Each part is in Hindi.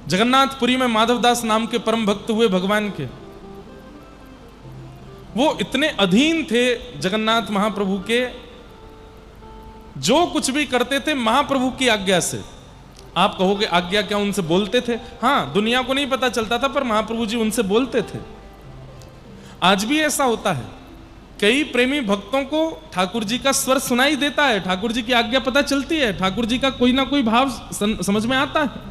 जगन्नाथपुरी में माधवदास नाम के परम भक्त हुए भगवान के। वो इतने अधीन थे जगन्नाथ महाप्रभु के, जो कुछ भी करते थे महाप्रभु की आज्ञा से। आप कहोगे आज्ञा क्या, उनसे बोलते थे? हाँ, दुनिया को नहीं पता चलता था, पर महाप्रभु जी उनसे बोलते थे। आज भी ऐसा होता है, कई प्रेमी भक्तों को ठाकुर जी का स्वर सुनाई देता है, ठाकुर जी की आज्ञा पता चलती है, ठाकुर जी का कोई ना कोई भाव समझ में आता है।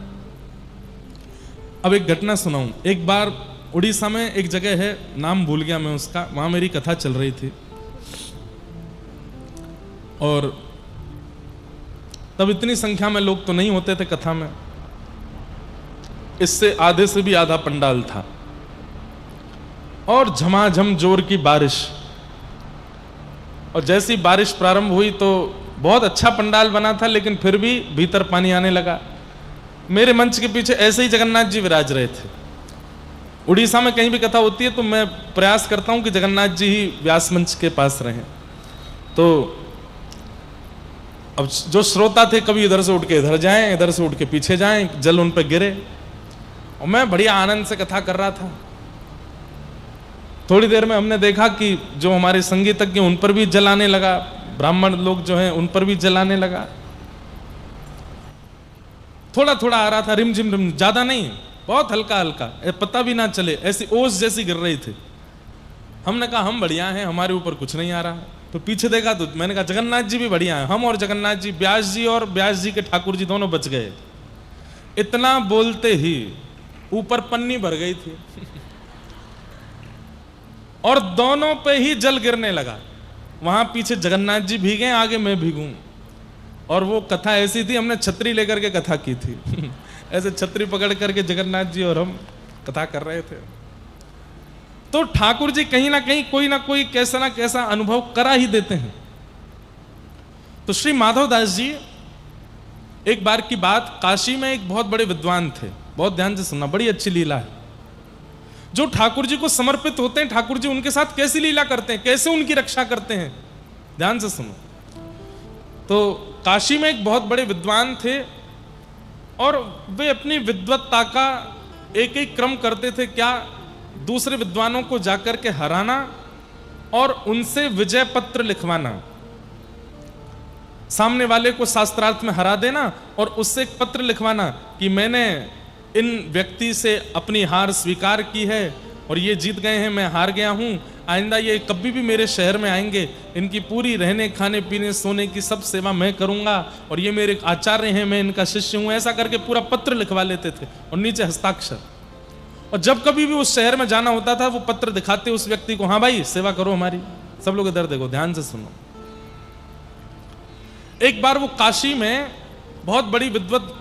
अब एक घटना सुनाऊं। एक बार उड़ीसा में एक जगह है, नाम भूल गया मैं उसका, वहां मेरी कथा चल रही थी, और तब इतनी संख्या में लोग तो नहीं होते थे कथा में, इससे आधे से भी आधा पंडाल था, और झमाझम जोर की बारिश। और जैसी बारिश प्रारंभ हुई तो बहुत अच्छा पंडाल बना था, लेकिन फिर भी भीतर पानी आने लगा। मेरे मंच के पीछे ऐसे ही जगन्नाथ जी विराज रहे थे। उड़ीसा में कहीं भी कथा होती है तो मैं प्रयास करता हूं कि जगन्नाथ जी ही व्यास मंच के पास रहें। तो अब जो श्रोता थे कभी इधर से उठ के इधर जाएं, इधर से उठ के पीछे जाएं, जल उन पर गिरे, और मैं बढ़िया आनंद से कथा कर रहा था। थोड़ी देर में हमने देखा कि जो हमारे संगीतज्ञ उन पर भी जल आने लगा, ब्राह्मण लोग जो हैं उन पर भी जल आने लगा। थोड़ा थोड़ा आ रहा था, रिमझिम रिम, ज्यादा नहीं, बहुत हल्का हल्का, पता भी ना चले, ऐसी ओस जैसी गिर रही थी। हमने कहा हम बढ़िया हैं, हमारे ऊपर कुछ नहीं आ रहा। तो पीछे देखा तो मैंने कहा जगन्नाथ जी भी बढ़िया हैं, हम और जगन्नाथ जी, व्यास जी और व्यास जी के ठाकुर जी दोनों बच गए। इतना बोलते ही ऊपर पन्नी भर गई थी और दोनों पे ही जल गिरने लगा। वहां पीछे जगन्नाथ जी भीगे, आगे मैं भीगूं। और वो कथा ऐसी थी, हमने छतरी लेकर के कथा की थी ऐसे छतरी पकड़ करके जगन्नाथ जी और हम कथा कर रहे थे। तो ठाकुर जी कहीं ना कहीं कोई ना कोई कैसा ना कैसा अनुभव करा ही देते हैं। तो श्री माधवदास जी, एक बार की बात, काशी में एक बहुत बड़े विद्वान थे, बहुत ध्यान से सुनना, बड़ी अच्छी लीला है। जो ठाकुर जी को समर्पित होते हैं, ठाकुर जी उनके साथ कैसी लीला करते हैं, कैसे उनकी रक्षा करते हैं, ध्यान से सुनो। तो काशी में एक बहुत बड़े विद्वान थे, और वे अपनी विद्वत्ता का एक एक क्रम करते थे। क्या? दूसरे विद्वानों को जाकर के हराना और उनसे विजय पत्र लिखवाना, सामने वाले को शास्त्रार्थ में हरा देना और उससे एक पत्र लिखवाना कि मैंने इन व्यक्ति से अपनी हार स्वीकार की है और ये जीत गए हैं, मैं हार गया हूं, आइंदा ये कभी भी मेरे शहर में आएंगे, इनकी पूरी रहने खाने पीने सोने की सब सेवा मैं करूंगा, और ये मेरे आचार्य हैं, मैं इनका शिष्य हूं। ऐसा करके पूरा पत्र लिखवा लेते थे और नीचे हस्ताक्षर। और जब कभी भी उस शहर में जाना होता था, वो पत्र दिखाते उस व्यक्ति को, हाँ भाई सेवा करो हमारी। सब लोग इधर देखो, ध्यान से सुनो। एक बार वो काशी में बहुत बड़ी विद्वत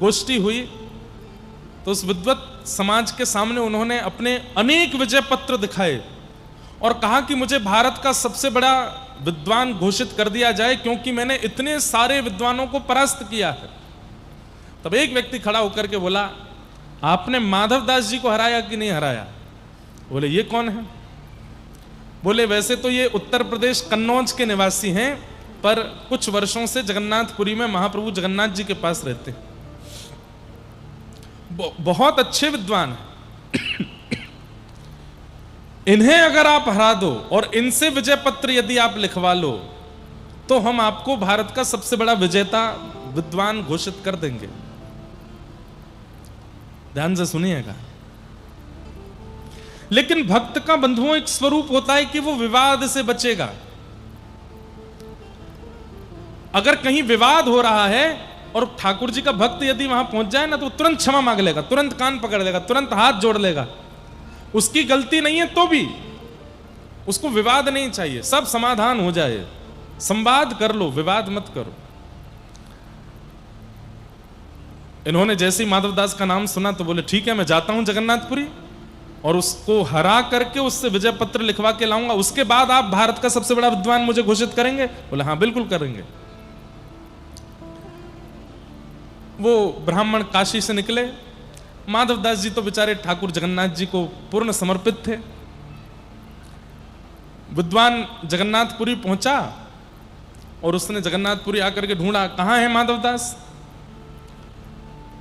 गोष्ठी हुई, तो उस विद्वत समाज के सामने उन्होंने अपने अनेक विजय पत्र दिखाए और कहा कि मुझे भारत का सबसे बड़ा विद्वान घोषित कर दिया जाए, क्योंकि मैंने इतने सारे विद्वानों को परास्त किया है। तब एक व्यक्ति खड़ा होकर के बोला, आपने माधवदास जी को हराया कि नहीं हराया? बोले ये कौन है? बोले वैसे तो ये उत्तर प्रदेश कन्नौज के निवासी हैं, पर कुछ वर्षों से जगन्नाथपुरी में महाप्रभु जगन्नाथ जी के पास रहते हैं, बहुत अच्छे विद्वान हैं। इन्हें अगर आप हरा दो और इनसे विजय पत्र यदि आप लिखवा लो, तो हम आपको भारत का सबसे बड़ा विजेता विद्वान घोषित कर देंगे। ध्यान से सुनिएगा। लेकिन भक्त का बंधुओं एक स्वरूप होता है कि वो विवाद से बचेगा। अगर कहीं विवाद हो रहा है और ठाकुर जी का भक्त यदि वहां पहुंच जाए ना, तो तुरंत क्षमा मांग लेगा, तुरंत कान पकड़ लेगा, तुरंत हाथ जोड़ लेगा। उसकी गलती नहीं है तो भी उसको विवाद नहीं चाहिए, सब समाधान हो जाए, संवाद कर लो, विवाद मत करो। इन्होंने जैसे ही माधवदास का नाम सुना तो बोले ठीक है, मैं जाता हूं जगन्नाथपुरी और उसको हरा करके उससे विजय पत्र लिखवा के लाऊंगा, उसके बाद आप भारत का सबसे बड़ा विद्वान मुझे घोषित करेंगे? बोले हाँ बिल्कुल करेंगे। वो ब्राह्मण काशी से निकले। माधवदास जी तो बेचारे ठाकुर जगन्नाथ जी को पूर्ण समर्पित थे। विद्वान जगन्नाथपुरी पहुंचा और उसने जगन्नाथपुरी आकर के ढूंढा, कहां है माधवदास?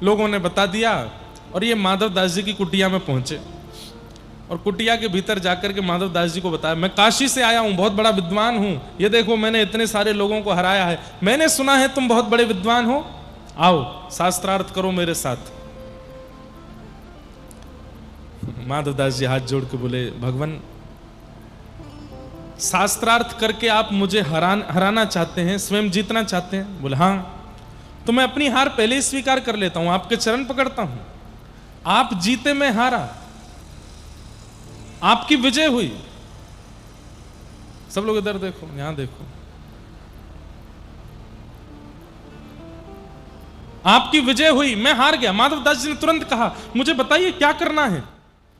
लोगों ने बता दिया और ये माधव दास जी की कुटिया में पहुंचे और कुटिया के भीतर जाकर के माधव दास जी को बताया, मैं काशी से आया हूं, बहुत बड़ा विद्वान हूं, ये देखो मैंने इतने सारे लोगों को हराया है, मैंने सुना है तुम बहुत बड़े विद्वान हो, आओ शास्त्रार्थ करो मेरे साथ। माधव दास जी हाथ जोड़ के बोले, भगवान शास्त्रार्थ करके आप मुझे हराना चाहते हैं, स्वयं जीतना चाहते हैं? बोले हाँ। तो मैं अपनी हार पहले ही स्वीकार कर लेता हूं, आपके चरण पकड़ता हूं, आप जीते मैं हारा, आपकी विजय हुई। सब लोग इधर देखो, यहां देखो, आपकी विजय हुई, मैं हार गया। माधव दास जी ने तुरंत कहा, मुझे बताइए क्या करना है,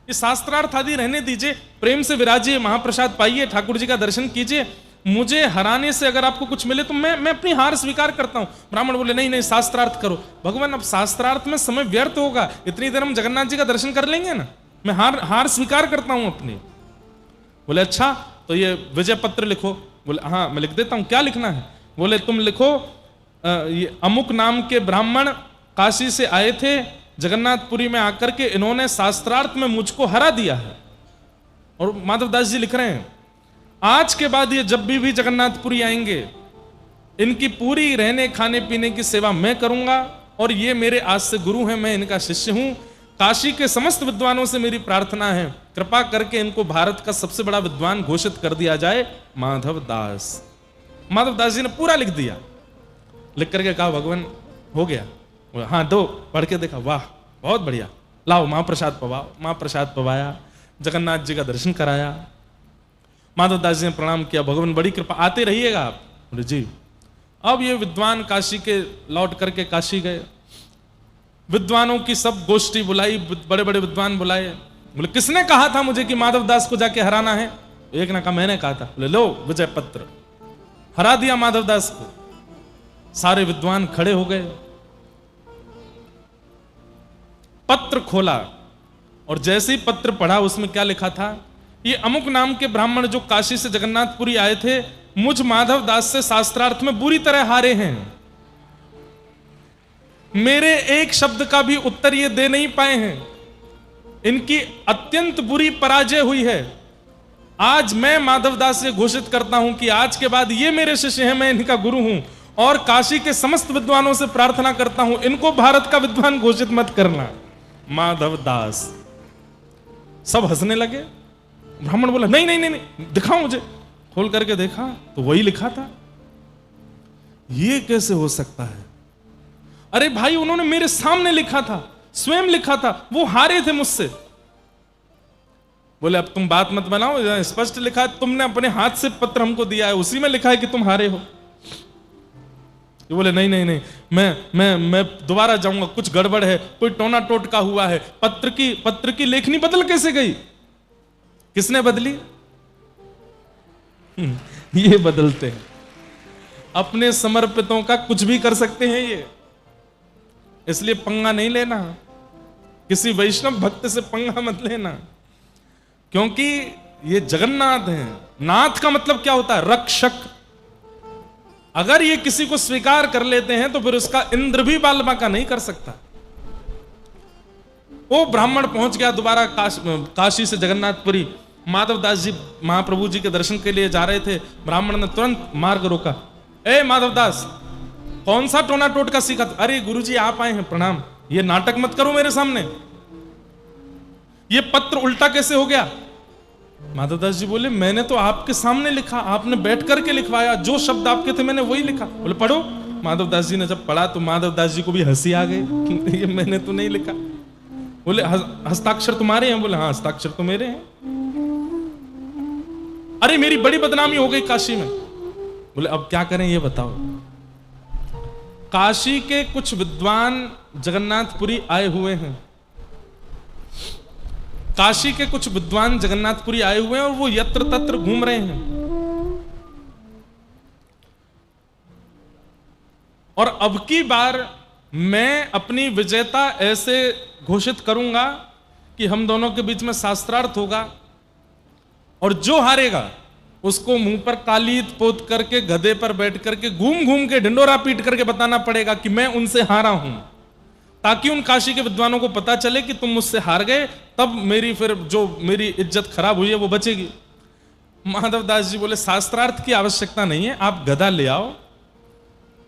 ये शास्त्रार्थ आदि रहने दीजिए, प्रेम से विराजिए, महाप्रसाद पाइए, ठाकुर जी का दर्शन कीजिए, मुझे हराने से अगर आपको कुछ मिले तो मैं अपनी हार स्वीकार करता हूं। ब्राह्मण बोले, नहीं नहीं शास्त्रार्थ करो। भगवान अब शास्त्रार्थ में समय व्यर्थ होगा, इतनी देर हम जगन्नाथ जी का दर्शन कर लेंगे ना, मैं हार स्वीकार करता हूं अपनी। बोले अच्छा, तो ये विजय पत्र लिखो। बोले हाँ मैं लिख देता हूं, क्या लिखना है? बोले तुम लिखो, ये अमुक नाम के ब्राह्मण काशी से आए थे, जगन्नाथपुरी में आकर के इन्होंने शास्त्रार्थ में मुझको हरा दिया है। और माधव दास जी लिख रहे हैं, आज के बाद ये जब भी जगन्नाथपुरी आएंगे, इनकी पूरी रहने खाने पीने की सेवा मैं करूंगा, और ये मेरे आज से गुरु हैं, मैं इनका शिष्य हूं। काशी के समस्त विद्वानों से मेरी प्रार्थना है, कृपा करके इनको भारत का सबसे बड़ा विद्वान घोषित कर दिया जाए, माधव दास। माधव दास जी ने पूरा लिख दिया, लिख करके कहा भगवान हो गया। हाँ दो, पढ़ के देखा, वाह बहुत बढ़िया, लाओ महाप्रसाद पवाओ। महाप्रसाद पवाया, जगन्नाथ जी का दर्शन कराया। माधव दास जी ने प्रणाम किया, भगवान बड़ी कृपा, आते रहिएगा आप। बोले जी। अब ये विद्वान काशी के लौट करके काशी गए, विद्वानों की सब गोष्ठी बुलाई, बड़े बड़े विद्वान बुलाए। बोले किसने कहा था मुझे कि माधव दास को जाके हराना है? एक ने कहा मैंने कहा था। बोले लो विजय पत्र, हरा दिया माधव दास को। सारे विद्वान खड़े हो गए, पत्र खोला और जैसे ही पत्र पढ़ा उसमें क्या लिखा था, ये अमुक नाम के ब्राह्मण जो काशी से जगन्नाथपुरी आए थे, मुझ माधव दास से शास्त्रार्थ में बुरी तरह हारे हैं, मेरे एक शब्द का भी उत्तर ये दे नहीं पाए हैं, इनकी अत्यंत बुरी पराजय हुई है। आज मैं माधव दास से घोषित करता हूं कि आज के बाद ये मेरे शिष्य हैं, मैं इनका गुरु हूं, और काशी के समस्त विद्वानों से प्रार्थना करता हूं इनको भारत का विद्वान घोषित मत करना। माधव दास। सब हंसने लगे। ब्राह्मण बोला नहीं नहीं नहीं नहीं, दिखाओ मुझे। खोल करके देखा तो वही लिखा था। ये कैसे हो सकता है? अरे भाई उन्होंने मेरे सामने लिखा था, स्वयं लिखा था, वो हारे थे मुझसे। बोले अब तुम बात मत बनाओ, स्पष्ट लिखा है, तुमने अपने हाथ से पत्र हमको दिया है, उसी में लिखा है कि तुम हारे हो। ये बोले नहीं नहीं नहीं, मैं दोबारा जाऊंगा, कुछ गड़बड़ है, कोई टोना टोटका हुआ है। पत्र की लेखनी बदल कैसे गई? किसने बदली? ये बदलते हैं। अपने समर्पितों का कुछ भी कर सकते हैं ये, इसलिए पंगा नहीं लेना, किसी वैष्णव भक्त से पंगा मत लेना, क्योंकि ये जगन्नाथ हैं। नाथ का मतलब क्या होता है? रक्षक। अगर ये किसी को स्वीकार कर लेते हैं तो फिर उसका इंद्र भी बाल बांका नहीं कर सकता। वो ब्राह्मण पहुंच गया दोबारा काशी से जगन्नाथपुरी। माधव दास जी महाप्रभु जी के दर्शन के लिए जा रहे थे, ब्राह्मण ने तुरंत मार्ग रोका। ए माधव दास, कौन सा टोना टोटका सीखा? अरे गुरुजी आप आए हैं, प्रणाम। ये नाटक मत करो मेरे सामने, ये पत्र उल्टा कैसे हो गया? माधव दास जी बोले मैंने तो आपके सामने लिखा, आपने बैठ करके लिखवाया, जो शब्द आपके थे मैंने वही लिखा। बोले पढ़ो। माधव दास जी ने जब पढ़ा तो माधव दास जी को भी हंसी आ गई, ये मैंने तो नहीं लिखा। बोले हस्ताक्षर तुम्हारे हैं? बोले हाँ हस्ताक्षर तो मेरे हैं। अरे मेरी बड़ी बदनामी हो गई काशी में। बोले अब क्या करें ये बताओ। काशी के कुछ विद्वान जगन्नाथपुरी आए हुए हैं, काशी के कुछ विद्वान जगन्नाथपुरी आए हुए हैं और वो यत्र तत्र घूम रहे हैं, और अब की बार मैं अपनी विजेता ऐसे घोषित करूंगा कि हम दोनों के बीच में शास्त्रार्थ होगा, और जो हारेगा उसको मुंह पर कालीत पोत करके गधे पर बैठ करके घूम घूम के ढिंडोरा पीट करके बताना पड़ेगा कि मैं उनसे हारा हूं, ताकि उन काशी के विद्वानों को पता चले कि तुम मुझसे हार गए, तब मेरी फिर जो मेरी इज्जत खराब हुई है वो बचेगी। माधवदास जी बोले शास्त्रार्थ की आवश्यकता नहीं है, आप गदा ले आओ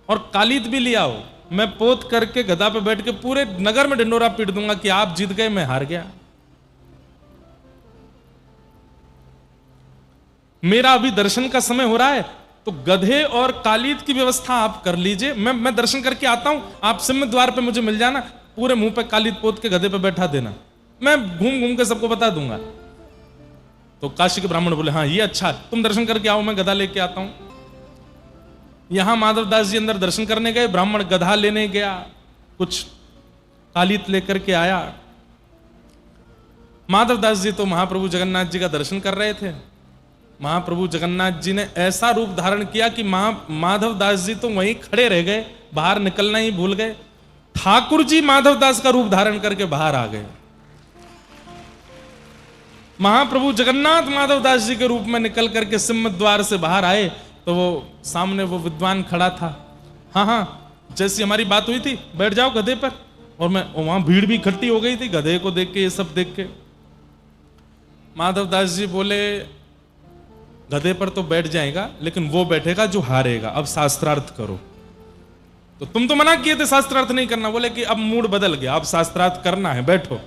और कालीत भी ले आओ, मैं पोत करके गदा पे बैठ के पूरे नगर में ढिंडोरा पीट दूंगा कि आप जीत गए, मैं हार गया। मेरा अभी दर्शन का समय हो रहा है, तो गधे और कालीत की व्यवस्था आप कर लीजिए, मैं दर्शन करके आता हूं, आप सिम्म द्वार पे मुझे मिल जाना, पूरे मुंह पे कालीत पोत के गधे पे बैठा देना, मैं घूम घूम के सबको बता दूंगा। तो काशी के ब्राह्मण बोले हाँ ये अच्छा, तुम दर्शन करके आओ, मैं गधा लेके आता हूं। यहां माधवदास जी अंदर दर्शन करने गए, ब्राह्मण गधा लेने गया, कुछ कालीत लेकर के आया। माधवदास जी तो महाप्रभु जगन्नाथ जी का दर्शन कर रहे थे। महाप्रभु जगन्नाथ जी ने ऐसा रूप धारण किया कि माधवदास जी तो वहीं खड़े रह गए, बाहर निकलना ही भूल गए। ठाकुर जी माधवदास का रूप धारण करके बाहर आ गए। महाप्रभु जगन्नाथ माधवदास जी के रूप में निकल करके सिम्म द्वार से बाहर आए, तो वो सामने वो विद्वान खड़ा था। हाँ हाँ, जैसी हमारी बात हुई थी, बैठ जाओ गधे पर। और मैं वहां भीड़ भी इकट्ठी हो गई थी गधे को देख के, ये सब देख के। माधवदास जी बोले गधे पर तो बैठ जाएगा, लेकिन वो बैठेगा जो हारेगा, अब शास्त्रार्थ करो। तो तुम तो मना किए थे शास्त्रार्थ नहीं करना, बोले कि अब मूड बदल गया, अब शास्त्रार्थ करना है, बैठो।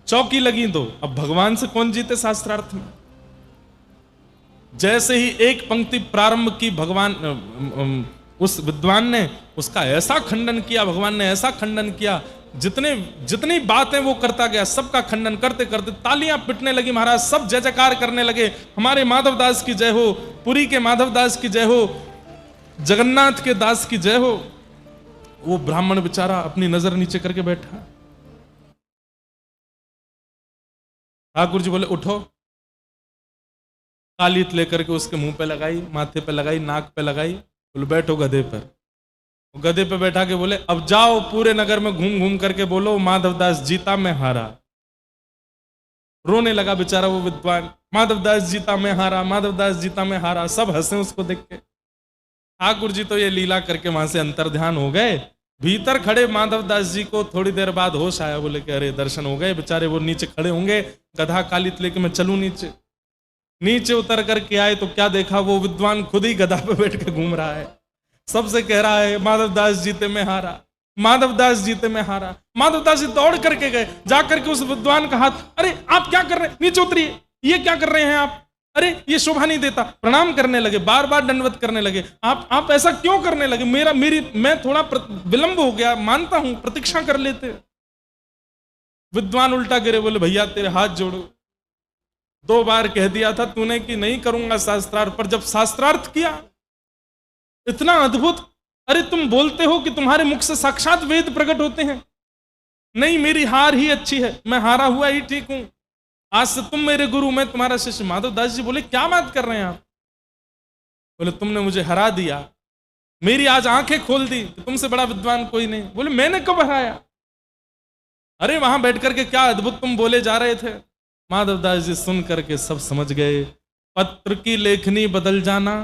चौकी लगी तो अब भगवान से कौन जीते शास्त्रार्थ में। जैसे ही एक पंक्ति प्रारंभ की, भगवान उस विद्वान ने उसका ऐसा खंडन किया, भगवान ने ऐसा खंडन किया, जितनी बातें वो करता गया, सबका खंडन करते करते तालियां पिटने लगी महाराज, सब जय जयकार करने लगे, हमारे माधवदास की जय हो, पुरी के माधवदास की जय हो, जगन्नाथ के दास की जय हो। वो ब्राह्मण बेचारा अपनी नजर नीचे करके बैठा। ठाकुर जी बोले उठो, कालीत लेकर के उसके मुंह पे लगाई, माथे पे लगाई, नाक पे लगाई, बोले बैठो गधे पर। गधे पे बैठा के बोले अब जाओ पूरे नगर में घूम घूम करके बोलो माधवदास जीता मैं हारा। रोने लगा बेचारा वो विद्वान, माधवदास जीता मैं हारा, माधवदास जीता मैं हारा। सब हंसे उसको देख के। ठाकुर जी तो ये लीला करके वहां से अंतर्ध्यान हो गए। भीतर खड़े माधवदास जी को थोड़ी देर बाद होश आया, बोले कि अरे दर्शन हो गए। बेचारे वो नीचे खड़े होंगे, गधा कालीत लेके मैं चलूं नीचे। नीचे उतर करके आए तो क्या देखा, वो विद्वान खुद ही गधा पे बैठ के घूम रहा है, सबसे कह रहा है माधवदास जीते में हारा, माधवदास जीते में हारा। माधवदास जी दौड़ करके गए, जाकर के उस विद्वान का हाथ, अरे आप क्या कर रहे हैं, नीचे उतरिए, ये क्या कर रहे हैं आप, अरे ये शोभा नहीं देता। प्रणाम करने लगे, बार बार दंडवत करने लगे। आप ऐसा क्यों करने लगे, मैं थोड़ा विलंब हो गया, मानता हूं, प्रतीक्षा कर लेते। विद्वान उल्टा गिरे, बोले भैया तेरे हाथ जोड़ो, 2 बार कह दिया था तूने कि नहीं करूंगा शास्त्रार्थ, पर जब शास्त्रार्थ किया इतना अद्भुत, अरे तुम बोलते हो कि तुम्हारे मुख से साक्षात वेद प्रकट होते हैं। नहीं, मेरी हार ही अच्छी है, मैं हारा हुआ ही ठीक हूं, आज से तुम मेरे गुरु, मैं तुम्हारा शिष्य। माधवदास जी बोले क्या बात कर रहे हैं आप। बोले तुमने मुझे हरा दिया, मेरी आज आंखें खोल दी कि तुमसे बड़ा विद्वान कोई नहीं। बोले मैंने कब हराया, अरे वहां बैठ करके क्या अद्भुत तुम बोले जा रहे थे। माधवदास जी सुन करके सब समझ गए, पत्र की लेखनी बदल जाना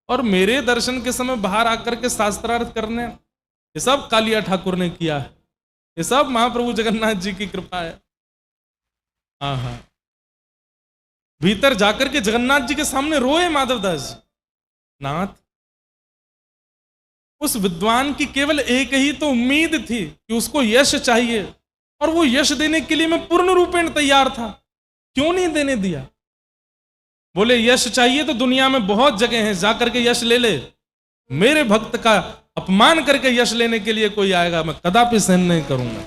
और मेरे दर्शन के समय बाहर आकर के शास्त्रार्थ करने, ये सब कालिया ठाकुर ने किया है, ये सब महाप्रभु जगन्नाथ जी की कृपा है। हाँ, भीतर जाकर के जगन्नाथ जी के सामने रोए माधवदास जी, नाथ उस विद्वान की केवल एक ही तो उम्मीद थी कि उसको यश चाहिए, और वो यश देने के लिए मैं पूर्ण रूपेण तैयार था, क्यों नहीं देने दिया। बोले यश चाहिए तो दुनिया में बहुत जगह है, जाकर के यश ले ले, मेरे भक्त का अपमान करके यश लेने के लिए कोई आएगा, मैं कदापि सहन नहीं करूंगा।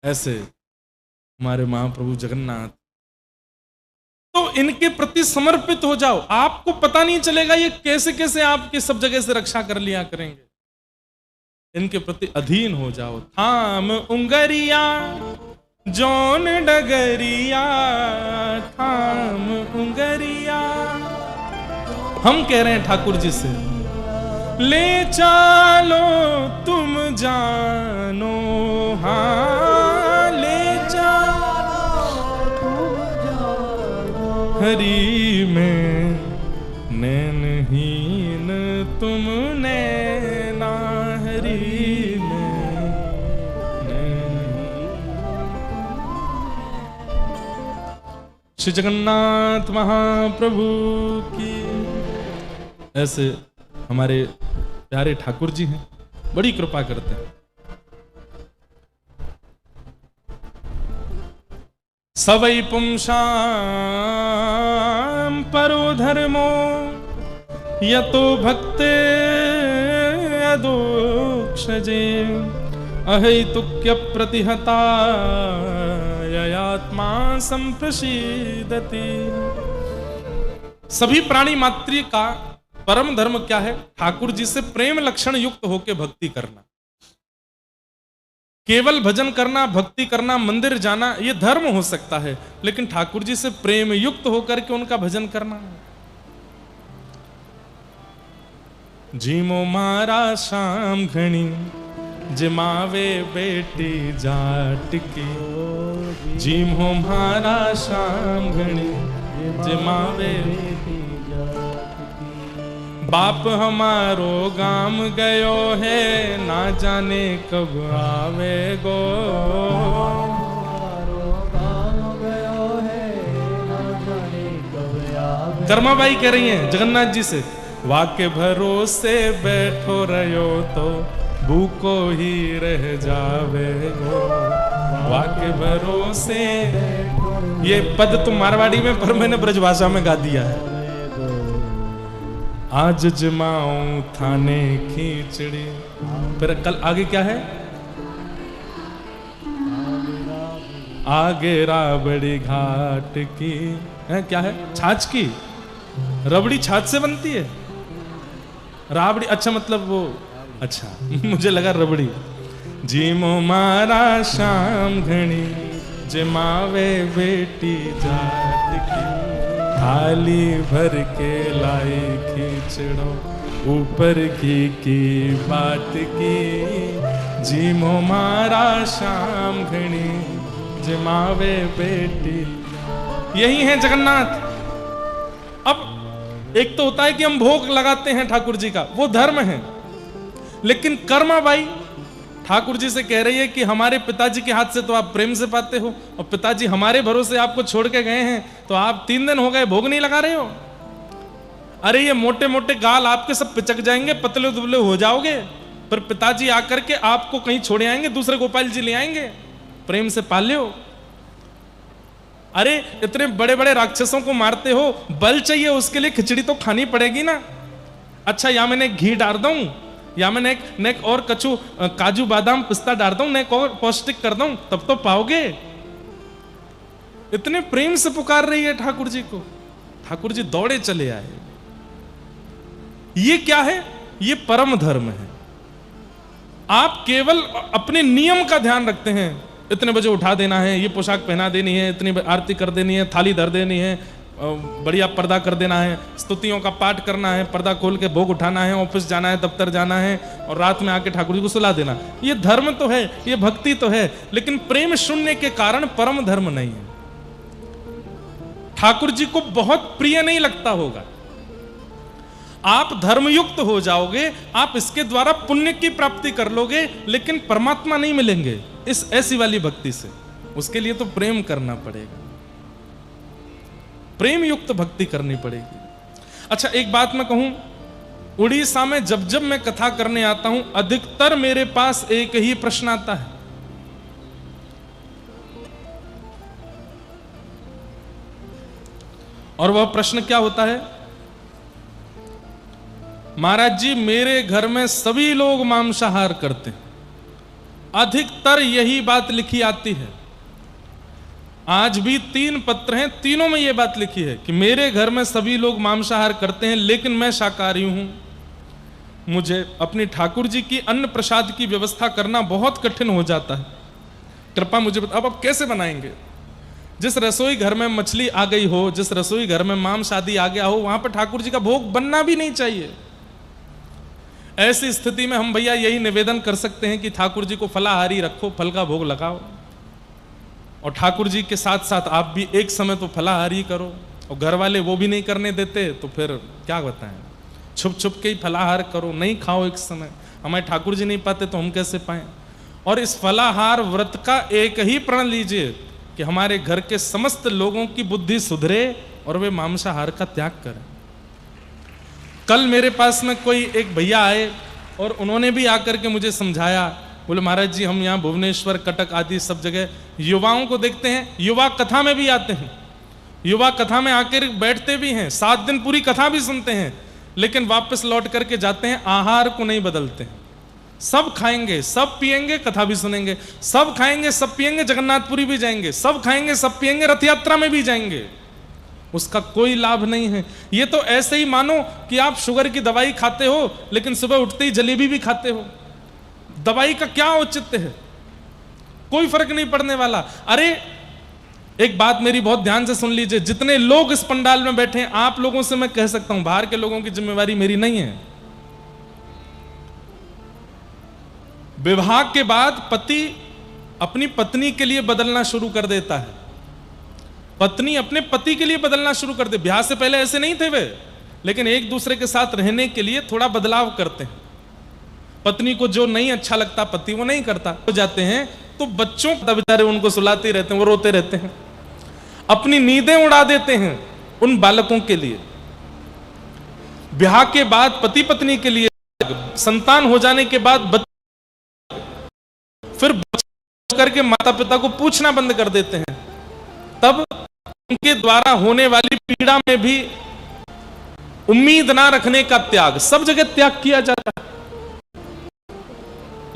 ऐसे हमारे महाप्रभु जगन्नाथ, तो इनके प्रति समर्पित हो जाओ, आपको पता नहीं चलेगा ये कैसे कैसे आपकी सब जगह से रक्षा कर लिया करेंगे। इनके प्रति अधीन हो जाओ। थाम उंगरिया जौन डगरिया, थाम उंगरिया। हम कह रहे हैं ठाकुर जी से, ले चालो तुम जानो, हाँ ले चालो तुम जानो, हरि में नैनहीन तुम नैना है, श्री जगन्नाथ महाप्रभु की। ऐसे हमारे प्यारे ठाकुर जी हैं, बड़ी कृपा करते हैं। सवै पुंसां परो धर्मो यतो भक्ते अदोक्षजे अहैतुक्य प्रतिहता ययात्मा संप्रसीदति। सभी प्राणी मात्र का परम धर्म क्या है? ठाकुर जी से प्रेम लक्षण युक्त होकर भक्ति करना। केवल भजन करना, भक्ति करना, मंदिर जाना ये धर्म हो सकता है, लेकिन ठाकुर जी से प्रेम युक्त होकर के उनका भजन करना। जीमो मारा शाम घनी जिमावे बेटी जाट की। जीमो मारा शाम घनी जिमावे बेटी जाट की। बाप हमारो गाम गयो है ना जाने कब आवे गो। कर्माबाई कह रही हैं जगन्नाथ जी से, वाके भरोसे बैठो रहो तो भूको ही रह जावे गो। वाके भरोसे, ये पद तो मारवाड़ी में पर मैंने ब्रजभाषा में गा दिया है। आज जमाऊं थाने खींचड़ी। फिर कल आगे क्या है? आगे राबड़ी घाट की है, क्या है? छाछ की। रबड़ी छाछ से बनती है? राबड़ी, अच्छा मतलब वो, अच्छा मुझे लगा रबड़ी। जीमो मारा शाम घनी जमावे बेटी जाट की। थाली भर के लाई खींचड़ो ऊपर की बात की। जीमो मारा शाम घनी जमावे बेटी। यही है जगन्नाथ। अब एक तो होता है कि हम भोग लगाते हैं ठाकुर जी का, वो धर्म है, लेकिन कर्माबाई ठाकुर जी से कह रही है कि हमारे पिताजी के हाथ से तो आप प्रेम से पाते हो, और पिताजी हमारे भरोसे आपको छोड़ के गए हैं, तो आप 3 दिन हो गए भोग नहीं लगा रहे हो। अरे ये मोटे मोटे गाल आपके सब पिचक जाएंगे, पतले दुबले हो जाओगे, पर पिताजी आकर के आपको कहीं छोड़े आएंगे, दूसरे गोपाल जी ले आएंगे, प्रेम से पालियो। अरे इतने बड़े बड़े राक्षसों को मारते हो, बल चाहिए उसके लिए खिचड़ी तो खानी पड़ेगी ना। अच्छा या मैंने घी डाल दूं, या मैं नेक और कछु काजू बादाम पिस्ता डाल दूं, नेक और पौष्टिक कर दूं, तब तो पाओगे। इतने प्रेम से पुकार रही है ठाकुर जी को। ठाकुर जी दौड़े चले आए। ये क्या है? ये परम धर्म है। आप केवल अपने नियम का ध्यान रखते हैं, इतने बजे उठा देना है, ये पोशाक पहना देनी है, इतनी आरती कर देनी है, थाली धर देनी है, बढ़िया पर्दा कर देना है, स्तुतियों का पाठ करना है, पर्दा खोल के भोग उठाना है, ऑफिस जाना है, दफ्तर जाना है, और रात में आके ठाकुर जी को सुला देना। ये धर्म तो है, ये भक्ति तो है, लेकिन प्रेम शून्य के कारण परम धर्म नहीं है। ठाकुर जी को बहुत प्रिय नहीं लगता होगा। आप धर्मयुक्त हो जाओगे, आप इसके द्वारा पुण्य की प्राप्ति कर लोगे, लेकिन परमात्मा नहीं मिलेंगे इस ऐसी वाली भक्ति से। उसके लिए तो प्रेम करना पड़ेगा, प्रेम युक्त भक्ति करनी पड़ेगी। अच्छा एक बात मैं कहूं, उड़ीसा में जब जब मैं कथा करने आता हूं, अधिकतर मेरे पास एक ही प्रश्न आता है, और वह प्रश्न क्या होता है? महाराज जी मेरे घर में सभी लोग मांसाहार करते हैं। अधिकतर यही बात लिखी आती है। आज भी 3 पत्र हैं, तीनों में यह बात लिखी है कि मेरे घर में सभी लोग मांसाहार करते हैं, लेकिन मैं शाकाहारी हूं। मुझे अपनी ठाकुर जी की अन्न प्रसाद की व्यवस्था करना बहुत कठिन हो जाता है। कृपा मुझे अब कैसे बनाएंगे? जिस रसोई घर में मछली आ गई हो, जिस रसोई घर में मांस आदि आ गया हो, वहां पर ठाकुर जी का भोग बनना भी नहीं चाहिए। ऐसी स्थिति में हम भैया यही निवेदन कर सकते हैं कि ठाकुर जी को फलाहारी रखो, फल का भोग लगाओ, और ठाकुर जी के साथ साथ आप भी एक समय तो फलाहारी करो। और घर वाले वो भी नहीं करने देते तो फिर क्या बताएं, छुप छुप के ही फलाहार करो, नहीं खाओ एक समय। हमारे ठाकुर जी नहीं पाते तो हम कैसे पाएं? और इस फलाहार व्रत का एक ही प्रण लीजिए, कि हमारे घर के समस्त लोगों की बुद्धि सुधरे और वे मांसाहार का त्याग करें। कल मेरे पास में कोई एक भैया आए और उन्होंने भी आकर के मुझे समझाया, बोले महाराज जी हम यहाँ भुवनेश्वर, कटक आदि सब जगह युवाओं को देखते हैं, युवा कथा में भी आते हैं, युवा कथा में आकर बैठते भी हैं, 7 दिन पूरी कथा भी सुनते हैं, लेकिन वापस लौट करके जाते हैं, आहार को नहीं बदलते हैं। सब खाएंगे, सब पिएंगे, कथा भी सुनेंगे, सब खाएंगे, सब पिएंगे, जगन्नाथपुरी भी जाएंगे, सब खाएंगे, सब पिएंगे, रथ यात्रा में भी जाएंगे, उसका कोई लाभ नहीं है। ये तो ऐसे ही मानो कि आप शुगर की दवाई खाते हो लेकिन सुबह उठते ही जलेबी भी खाते हो। दवाई का क्या औचित्य है? कोई फर्क नहीं पड़ने वाला। अरे एक बात मेरी बहुत ध्यान से सुन लीजिए, जितने लोग इस पंडाल में बैठे हैं, आप लोगों से मैं कह सकता हूं, बाहर के लोगों की जिम्मेवारी मेरी नहीं है। विवाह के बाद पति अपनी पत्नी के लिए बदलना शुरू कर देता है, पत्नी अपने पति के लिए बदलना शुरू कर दे। ब्याह से पहले ऐसे नहीं थे वे, लेकिन एक दूसरे के साथ रहने के लिए थोड़ा बदलाव करते हैं। पत्नी को जो नहीं अच्छा लगता पति वो नहीं करता, हो जाते हैं तो बच्चों को बेचारे उनको सुलाते रहते हैं, वो रोते रहते हैं, अपनी नींदें उड़ा देते हैं उन बालकों के लिए। ब्याह के बाद पति पत्नी के लिए, संतान हो जाने के बाद फिर करके माता पिता को पूछना बंद कर देते हैं, तब उनके द्वारा होने वाली पीड़ा में भी उम्मीद ना रखने का त्याग, सब जगह त्याग किया जाता है।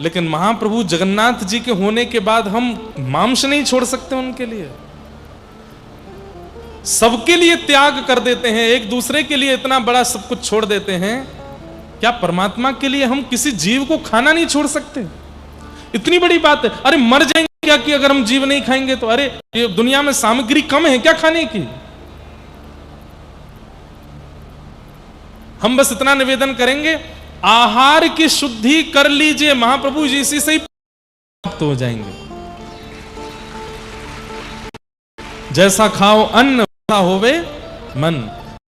लेकिन महाप्रभु जगन्नाथ जी के होने के बाद हम मांस नहीं छोड़ सकते, उनके लिए सबके लिए त्याग कर देते हैं, एक दूसरे के लिए इतना बड़ा सब कुछ छोड़ देते हैं। क्या परमात्मा के लिए हम किसी जीव को खाना नहीं छोड़ सकते? इतनी बड़ी बात है। अरे मर जाएंगे क्या कि अगर हम जीव नहीं खाएंगे तो? अरे ये दुनिया में सामग्री कम है क्या खाने की? हम बस इतना निवेदन करेंगे, आहार की शुद्धि कर लीजिए, महाप्रभु जी इसी से ही प्राप्त हो जाएंगे। जैसा खाओ अन्न वैसा होवे मन,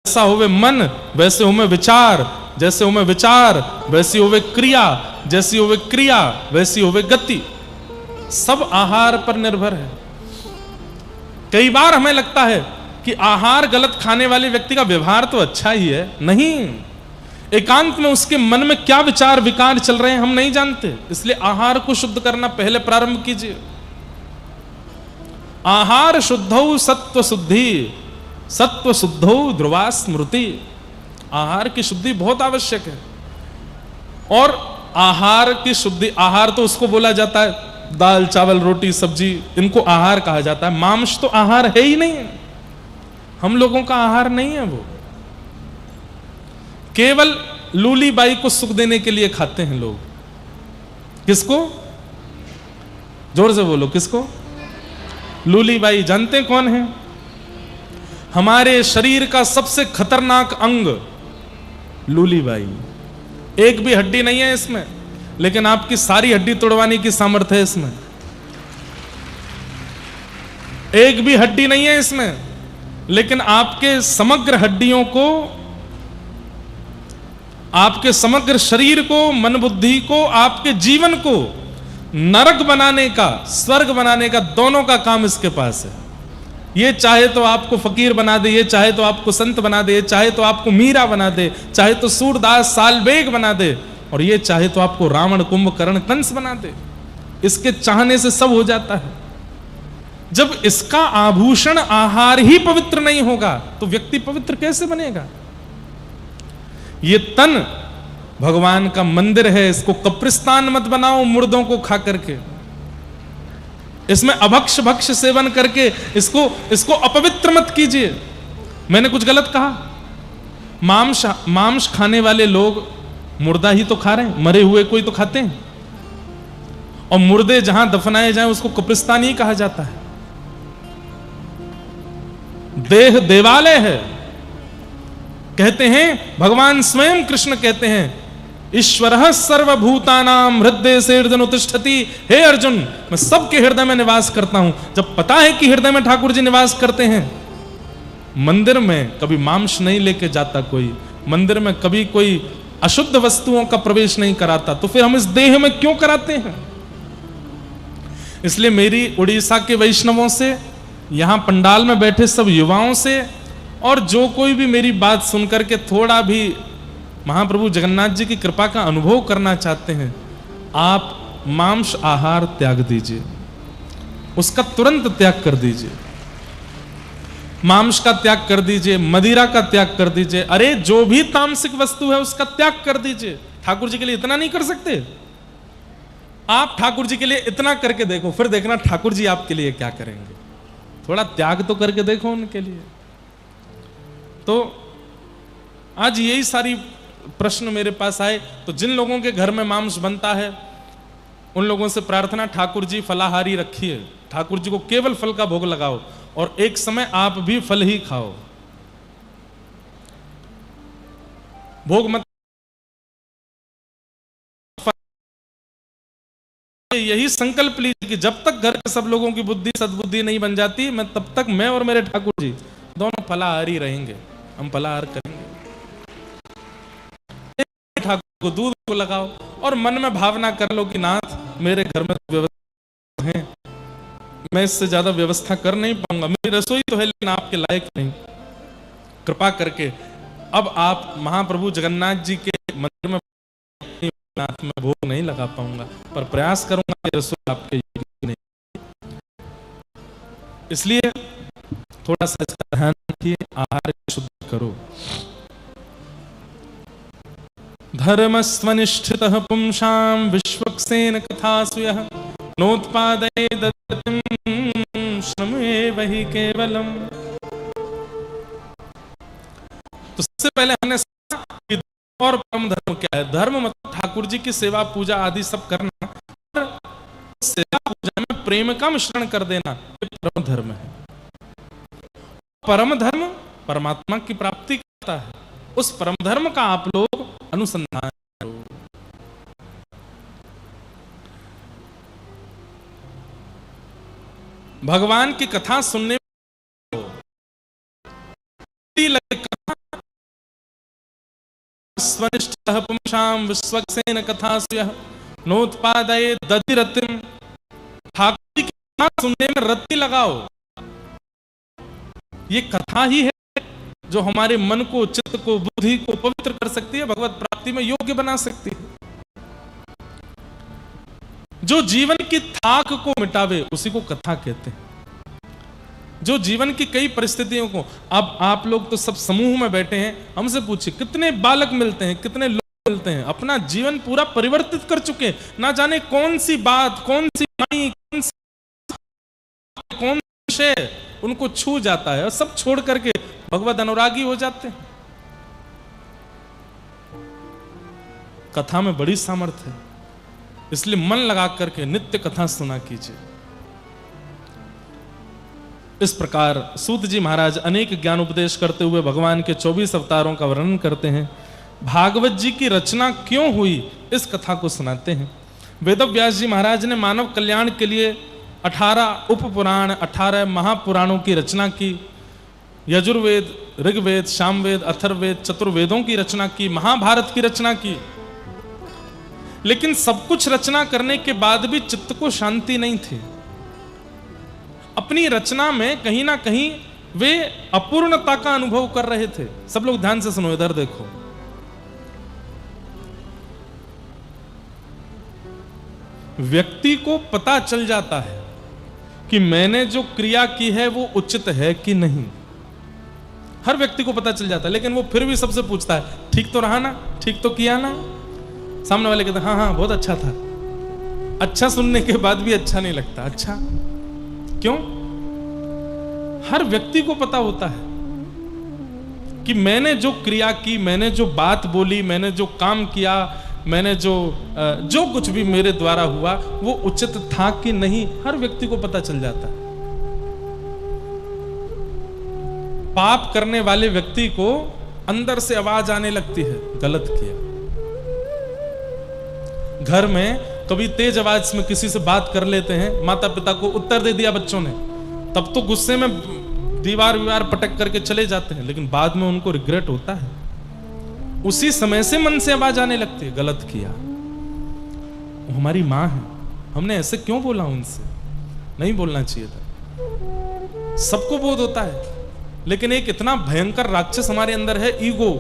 जैसा होवे मन वैसे होवे विचार, जैसे होवे विचार वैसी होवे क्रिया, जैसी होवे क्रिया वैसी होवे गति। सब आहार पर निर्भर है। कई बार हमें लगता है कि आहार गलत खाने वाले व्यक्ति का व्यवहार तो अच्छा ही है, नहीं, एकांत में उसके मन में क्या विचार विकार चल रहे हैं हम नहीं जानते। इसलिए आहार को शुद्ध करना पहले प्रारंभ कीजिए। आहार शुद्धौ सत्व शुद्धि, सत्व शुद्धौ ध्रुवा स्मृति। आहार की शुद्धि बहुत आवश्यक है। और आहार की शुद्धि, आहार तो उसको बोला जाता है दाल चावल रोटी सब्जी, इनको आहार कहा जाता है। मांस तो आहार है ही नहीं, हम लोगों का आहार नहीं है। वो केवल लूली बाई को सुख देने के लिए खाते हैं लोग। किसको? जोर से बोलो, किसको? लूली बाई। जानते हैं कौन है? हमारे शरीर का सबसे खतरनाक अंग लूली बाई। एक भी हड्डी नहीं है इसमें, लेकिन आपकी सारी हड्डी तोड़वाने की सामर्थ्य है इसमें। एक भी हड्डी नहीं है इसमें, लेकिन आपके समग्र हड्डियों को, आपके समग्र शरीर को, मन बुद्धि को, आपके जीवन को नरक बनाने का, स्वर्ग बनाने का, दोनों का काम इसके पास है। ये चाहे तो आपको फकीर बना दे, ये चाहे तो आपको संत बना दे, चाहे तो आपको मीरा बना दे, चाहे तो सूरदास सालबेग बना दे, और ये चाहे तो आपको रावण कुंभकर्ण कंस बना दे। इसके चाहने से सब हो जाता है। जब इसका आभूषण आहार ही पवित्र नहीं होगा तो व्यक्ति पवित्र कैसे बनेगा? ये तन भगवान का मंदिर है, इसको कब्रिस्तान मत बनाओ मुर्दों को खा करके, इसमें अभक्ष भक्ष सेवन करके इसको अपवित्र मत कीजिए। मैंने कुछ गलत कहा? मांस खाने वाले लोग मुर्दा ही तो खा रहे हैं, मरे हुए कोई तो खाते हैं, और मुर्दे जहां दफनाए जाएं उसको कब्रिस्तान ही कहा जाता है। देह देवालय है। कहते हैं भगवान स्वयं कृष्ण कहते हैं, ईश्वरः सर्वभूतानां हृदय से उत्तिष्ठति। हे अर्जुन, मैं सबके हृदय में निवास करता हूं। जब पता है कि हृदय में ठाकुर जी निवास करते हैं, मंदिर में कभी मांस नहीं लेके जाता कोई, मंदिर में कभी कोई अशुद्ध वस्तुओं का प्रवेश नहीं कराता, तो फिर हम इस देह में क्यों कराते हैं? इसलिए मेरी उड़ीसा के वैष्णवों से यहां पंडाल में बैठे सब युवाओं से और जो कोई भी मेरी बात सुनकर के थोड़ा भी महाप्रभु जगन्नाथ जी की कृपा का अनुभव करना चाहते हैं, आप मांस आहार त्याग दीजिए, उसका तुरंत त्याग कर दीजिए। मांस का त्याग कर दीजिए, मदिरा का त्याग कर दीजिए, अरे जो भी तामसिक वस्तु है उसका त्याग कर दीजिए। ठाकुर जी के लिए इतना नहीं कर सकते? आप ठाकुर जी के लिए इतना करके देखो, फिर देखना ठाकुर जी आपके लिए क्या करेंगे। थोड़ा त्याग तो करके देखो उनके लिए। तो आज यही सारी प्रश्न मेरे पास आए। तो जिन लोगों के घर में मांस बनता है उन लोगों से प्रार्थना, ठाकुर जी फलाहारी रखिए, ठाकुर जी को केवल फल का भोग लगाओ और एक समय आप भी फल ही खाओ, भोग मत। यही संकल्प लीजिए कि जब तक घर के सब लोगों की बुद्धि सद्बुद्धि नहीं बन जाती, तब तक मैं और मेरे ठाकुर जी दोनों फलाहारी रहेंगे, हम फलाहार करेंगे। ठाकुर को दूध को लगाओ और मन में भावना कर लो कि नाथ मेरे घर में व्यवस्था है, मैं इससे ज्यादा व्यवस्था कर नहीं पाऊंगा, मेरी रसोई तो है लेकिन आपके लायक नहीं, कृपा करके अब आप महाप्रभु जगन्नाथ जी के मंदिर में नाथ में भोग नहीं लगा पाऊंगा, पर प्रयास करूंगा कि रसोई आपके योग्य नहीं। इसलिए थोड़ा सा इसका ध्यान रखिए, आहार शुद्ध करो। धर्मस्वनिष्ठितः पुंसां विश्वक्सेन कथासु यः नोत्पादयेत् श्रमेव हि केवलम्। तो सबसे पहले हमने कि और परम धर्म क्या है। धर्म मतलब ठाकुर जी की सेवा पूजा आदि सब करना, और सेवा पूजा में प्रेम का मिश्रण कर देना, ये परम धर्म है। परम धर्म परमात्मा की प्राप्ति करता है, उस परम धर्म का आप लोग अनुसंधान करो। भगवान की कथा सुनने में स्वनिष्ठः पुंसां विश्वक्सेन कथासु यः नोत्पादयेत् दधिरतिम्। ठाकुर जी की कथा सुनने में रत्ती लगाओ। ये कथा ही है जो हमारे मन को, चित्त को, बुद्धि को पवित्र कर सकती है, भगवत प्राप्ति में योग्य बना सकती है। जो जीवन की थाक को मिटावे उसी को कथा कहते हैं। जो जीवन की कई परिस्थितियों को, अब आप लोग तो सब समूह में बैठे हैं, हमसे पूछिए कितने बालक मिलते हैं, कितने लोग मिलते हैं, अपना जीवन पूरा परिवर्तित कर चुके, ना जाने कौन सी बात, कौन सी वाणी, कौन विषय उनको छू जाता है और सब छोड़ करके भगवत अनुरागी हो जाते हैं। कथा में बड़ी सामर्थ्य है, इसलिए मन लगा करके नित्य कथा सुना कीजिए। इस प्रकार सूत जी महाराज अनेक ज्ञान उपदेश करते हुए भगवान के 24 अवतारों का वर्णन करते हैं। भागवत जी की रचना क्यों हुई इस कथा को सुनाते हैं। वेदव्यास जी महाराज ने मानव कल्याण के लिए 18 उपपुराण, 18 महापुराणों की रचना की। यजुर्वेद, ऋग्वेद, सामवेद, अथर्ववेद, चतुर्वेदों की रचना की, महाभारत की रचना की। लेकिन सब कुछ रचना करने के बाद भी चित्त को शांति नहीं थी। अपनी रचना में कहीं ना कहीं वे अपूर्णता का अनुभव कर रहे थे। सब लोग ध्यान से सुनो, इधर देखो। व्यक्ति को पता चल जाता है कि मैंने जो क्रिया की है वो उचित है कि नहीं। हर व्यक्ति को पता चल जाता है, लेकिन वो फिर भी सबसे पूछता है, ठीक तो रहा ना, ठीक तो किया ना। सामने वाले कहते हैं हाँ हाँ बहुत अच्छा था। अच्छा सुनने के बाद भी अच्छा नहीं लगता। अच्छा क्यों? हर व्यक्ति को पता होता है कि मैंने जो क्रिया की, मैंने जो बात बोली, मैंने जो काम किया, मैंने जो कुछ भी मेरे द्वारा हुआ वो उचित था कि नहीं। हर व्यक्ति को पता चल जाता है। पाप करने वाले व्यक्ति को अंदर से आवाज आने लगती है, गलत किया। घर में कभी तेज आवाज में किसी से बात कर लेते हैं, माता पिता को उत्तर दे दिया बच्चों ने, तब तो गुस्से में दीवार विवार पटक करके चले जाते हैं, लेकिन बाद में उनको रिग्रेट होता है। उसी समय से मन से आवाज आने लगती है, गलत किया, वो हमारी माँ है, हमने ऐसे क्यों बोला, उनसे नहीं बोलना चाहिए था। सबको बोध होता है, लेकिन एक इतना भयंकर राक्षस हमारे अंदर है, ईगो,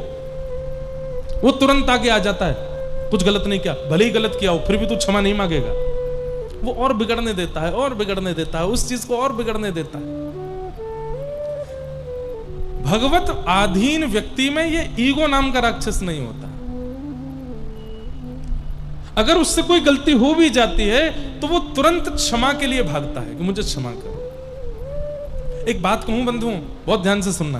वो तुरंत आगे आ जाता है। कुछ गलत नहीं किया, भले ही गलत किया हो फिर भी तू क्षमा नहीं मांगेगा, वो और बिगड़ने देता है और बिगड़ने देता है, उस चीज को और बिगड़ने देता है। भगवत आधीन व्यक्ति में ये ईगो नाम का राक्षस नहीं होता। अगर उससे कोई गलती हो भी जाती है तो वो तुरंत क्षमा के लिए भागता है कि मुझे क्षमा करो। एक बात कहूं बंधुओं, बहुत ध्यान से सुनना।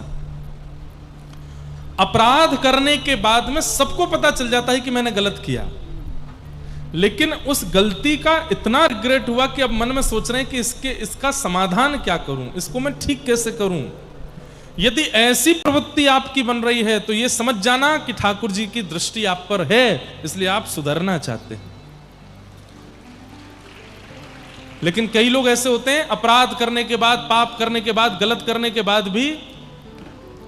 अपराध करने के बाद में सबको पता चल जाता है कि मैंने गलत किया, लेकिन उस गलती का इतना रिग्रेट हुआ कि अब मन में सोच रहे हैं कि इसका समाधान क्या करूं, इसको मैं ठीक कैसे करूं। यदि ऐसी प्रवृत्ति आपकी बन रही है तो यह समझ जाना कि ठाकुर जी की दृष्टि आप पर है, इसलिए आप सुधरना चाहते हैं। लेकिन कई लोग ऐसे होते हैं, अपराध करने के बाद, पाप करने के बाद, गलत करने के बाद भी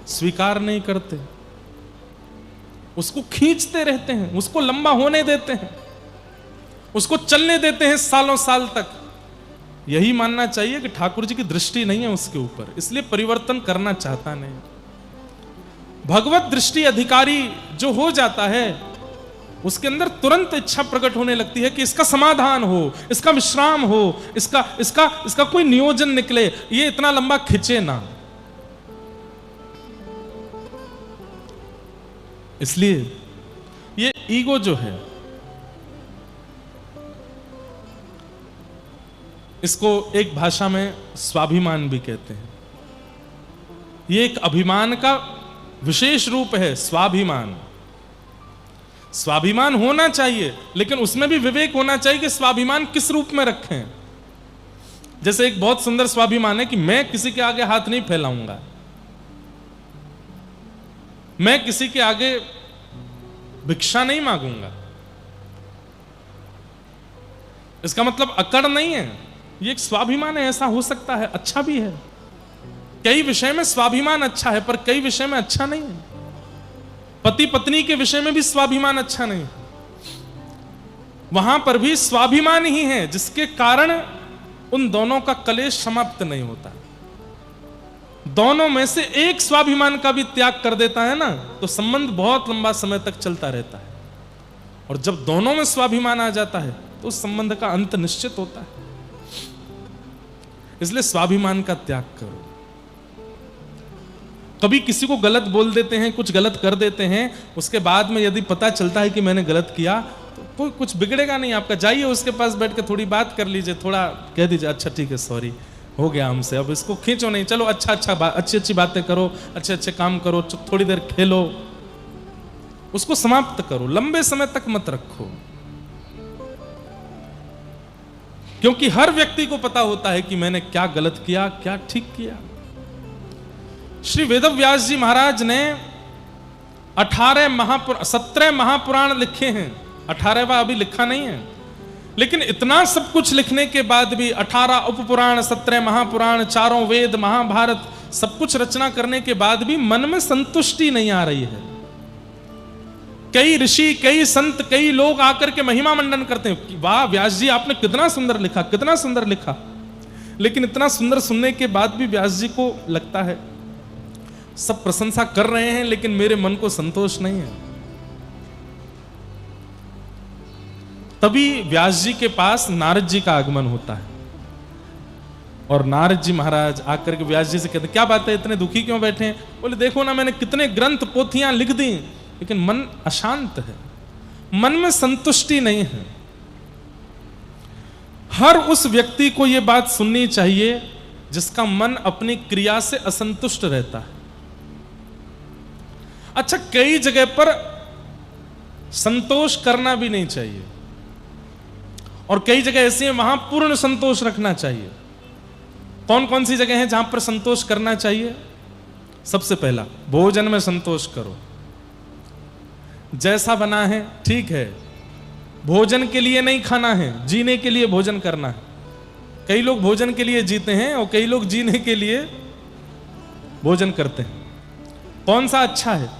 स्वीकार नहीं करते, उसको खींचते रहते हैं, उसको लंबा होने देते हैं, उसको चलने देते हैं सालों साल तक। यही मानना चाहिए कि ठाकुर जी की दृष्टि नहीं है उसके ऊपर, इसलिए परिवर्तन करना चाहता नहीं। भगवत दृष्टि अधिकारी जो हो जाता है उसके अंदर तुरंत इच्छा प्रकट होने लगती है कि इसका समाधान हो, इसका विश्राम हो, इसका कोई नियोजन निकले, ये इतना लंबा खिंचे ना। इसलिए ये ईगो जो है, इसको एक भाषा में स्वाभिमान भी कहते हैं। ये एक अभिमान का विशेष रूप है, स्वाभिमान। स्वाभिमान होना चाहिए, लेकिन उसमें भी विवेक होना चाहिए कि स्वाभिमान किस रूप में रखें। जैसे एक बहुत सुंदर स्वाभिमान है कि मैं किसी के आगे हाथ नहीं फैलाऊंगा, मैं किसी के आगे भिक्षा नहीं मांगूंगा। इसका मतलब अकड़ नहीं है, ये एक स्वाभिमान है। ऐसा हो सकता है, अच्छा भी है। कई विषय में स्वाभिमान अच्छा है, पर कई विषय में अच्छा नहीं है। पति पत्नी के विषय में भी स्वाभिमान अच्छा नहीं, वहां पर भी स्वाभिमान ही है जिसके कारण उन दोनों का कलेश समाप्त नहीं होता। दोनों में से एक स्वाभिमान का भी त्याग कर देता है ना, तो संबंध बहुत लंबा समय तक चलता रहता है। और जब दोनों में स्वाभिमान आ जाता है तो उस संबंध का अंत निश्चित होता है। इसलिए स्वाभिमान का त्याग करो। कभी किसी को गलत बोल देते हैं, कुछ गलत कर देते हैं, उसके बाद में यदि पता चलता है कि मैंने गलत किया तो कोई कुछ बिगड़ेगा नहीं आपका। जाइए उसके पास बैठ के थोड़ी बात कर लीजिए, थोड़ा कह दीजिए अच्छा ठीक है, सॉरी हो गया हमसे, अब इसको खींचो नहीं, चलो अच्छी अच्छी बातें करो, अच्छे अच्छे काम करो, थोड़ी देर खेलो, उसको समाप्त करो, लंबे समय तक मत रखो। क्योंकि हर व्यक्ति को पता होता है कि मैंने क्या गलत किया, क्या ठीक किया। श्री वेदव्यास जी महाराज ने 17 महापुराण लिखे हैं, 18वां अभी लिखा नहीं है, लेकिन इतना सब कुछ लिखने के बाद भी 18 उपपुराण, 17 महापुराण, 4 वेद, महाभारत, सब कुछ रचना करने के बाद भी मन में संतुष्टि नहीं आ रही है। कई ऋषि, कई संत, कई लोग आकर के महिमा मंडन करते हैं कि वाह व्यास जी आपने कितना सुंदर लिखा, कितना सुंदर लिखा। लेकिन इतना सुंदर सुनने के बाद भी व्यास जी को लगता है सब प्रशंसा कर रहे हैं लेकिन मेरे मन को संतोष नहीं है। तभी व्यास जी के पास नारद जी का आगमन होता है और नारद जी महाराज आकर के व्यास जी से कहते, क्या बात है, इतने दुखी क्यों बैठे हैं? बोले देखो ना, मैंने कितने ग्रंथ पोथियां लिख दी, लेकिन मन अशांत है, मन में संतुष्टि नहीं है। हर उस व्यक्ति को यह बात सुननी चाहिए जिसका मन अपनी क्रिया से असंतुष्ट रहता है। अच्छा, कई जगह पर संतोष करना भी नहीं चाहिए और कई जगह ऐसी है वहां पूर्ण संतोष रखना चाहिए। कौन कौन सी जगह है जहां पर संतोष करना चाहिए? सबसे पहला, भोजन में संतोष करो। जैसा बना है ठीक है, भोजन के लिए नहीं खाना है, जीने के लिए भोजन करना है। कई लोग भोजन के लिए जीते हैं और कई लोग जीने के लिए भोजन करते हैं। कौन सा अच्छा है,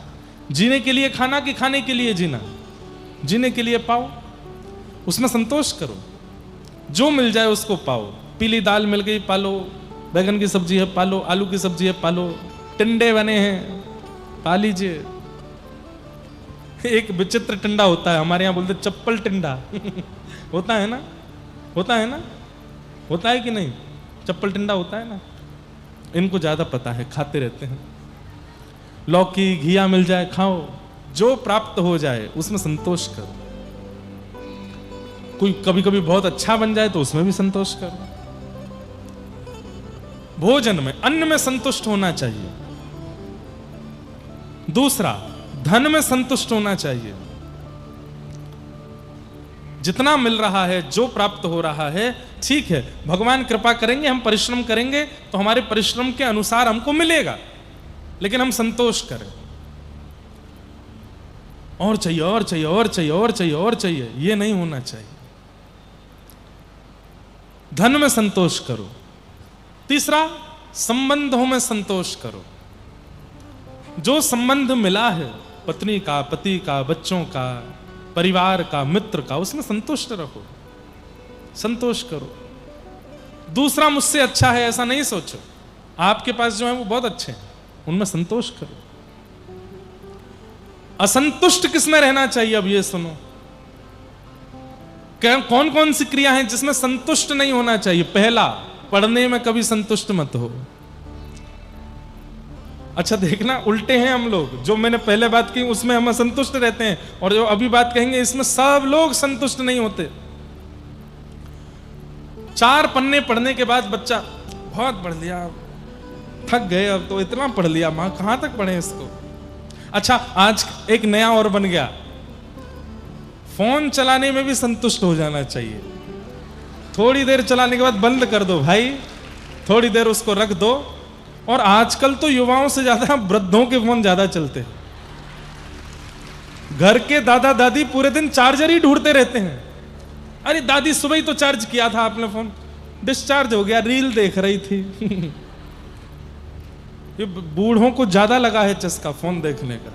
जीने के लिए खाना कि खाने के लिए जीना? जीने के लिए पाओ, उसमें संतोष करो, जो मिल जाए उसको पाओ। पीली दाल मिल गई पालो, बैगन की सब्जी है पालो, आलू की सब्जी है पालो, टिंडे बने हैं पा लीजिए। एक विचित्र टिंडा होता है, हमारे यहाँ बोलते चप्पल टिंडा होता है ना, होता है ना, होता है कि नहीं? चप्पल टिंडा होता है ना, इनको ज्यादा पता है, खाते रहते हैं। लौकी घिया मिल जाए खाओ, जो प्राप्त हो जाए उसमें संतोष करो। कोई कभी कभी बहुत अच्छा बन जाए तो उसमें भी संतोष करो। भोजन में, अन्न में संतुष्ट होना चाहिए। दूसरा, धन में संतुष्ट होना चाहिए। जितना मिल रहा है, जो प्राप्त हो रहा है, ठीक है, भगवान कृपा करेंगे, हम परिश्रम करेंगे तो हमारे परिश्रम के अनुसार हमको मिलेगा, लेकिन हम संतोष करें। और चाहिए और चाहिए और चाहिए और चाहिए और चाहिए, ये नहीं होना चाहिए। धन में संतोष करो। तीसरा, संबंधों में संतोष करो। जो संबंध मिला है, पत्नी का, पति का, बच्चों का, परिवार का, मित्र का, उसमें संतुष्ट रहो, संतोष करो। दूसरा मुझसे अच्छा है ऐसा नहीं सोचो, आपके पास जो है वो बहुत अच्छे हैं, उनमें संतोष करो। असंतुष्ट किसमें रहना चाहिए? अब ये सुनो, कौन कौन सी क्रिया है जिसमें संतुष्ट नहीं होना चाहिए? पहला, पढ़ने में कभी संतुष्ट मत हो। अच्छा देखना, उल्टे हैं हम लोग। जो मैंने पहले बात की उसमें हम असंतुष्ट रहते हैं, और जो अभी बात कहेंगे इसमें सब लोग संतुष्ट नहीं होते। 4 पन्ने पढ़ने के बाद बच्चा, बहुत पढ़ लिया, थक गए, अब तो इतना पढ़ लिया, मां कहां तक पढ़े इसको। अच्छा, आज एक नया और बन गया, फोन चलाने में भी संतुष्ट हो जाना चाहिए। थोड़ी देर चलाने के बाद बंद कर दो भाई, थोड़ी देर उसको रख दो। और आजकल तो युवाओं से ज्यादा वृद्धों के फोन ज्यादा चलते हैं। घर के दादा दादी पूरे दिन चार्जर ही ढूंढते रहते हैं। अरे दादी सुबह ही तो चार्ज किया था आपने फोन, डिस्चार्ज हो गया, रील देख रही थी। ये बूढ़ों को ज्यादा लगा है चस्का फोन देखने का।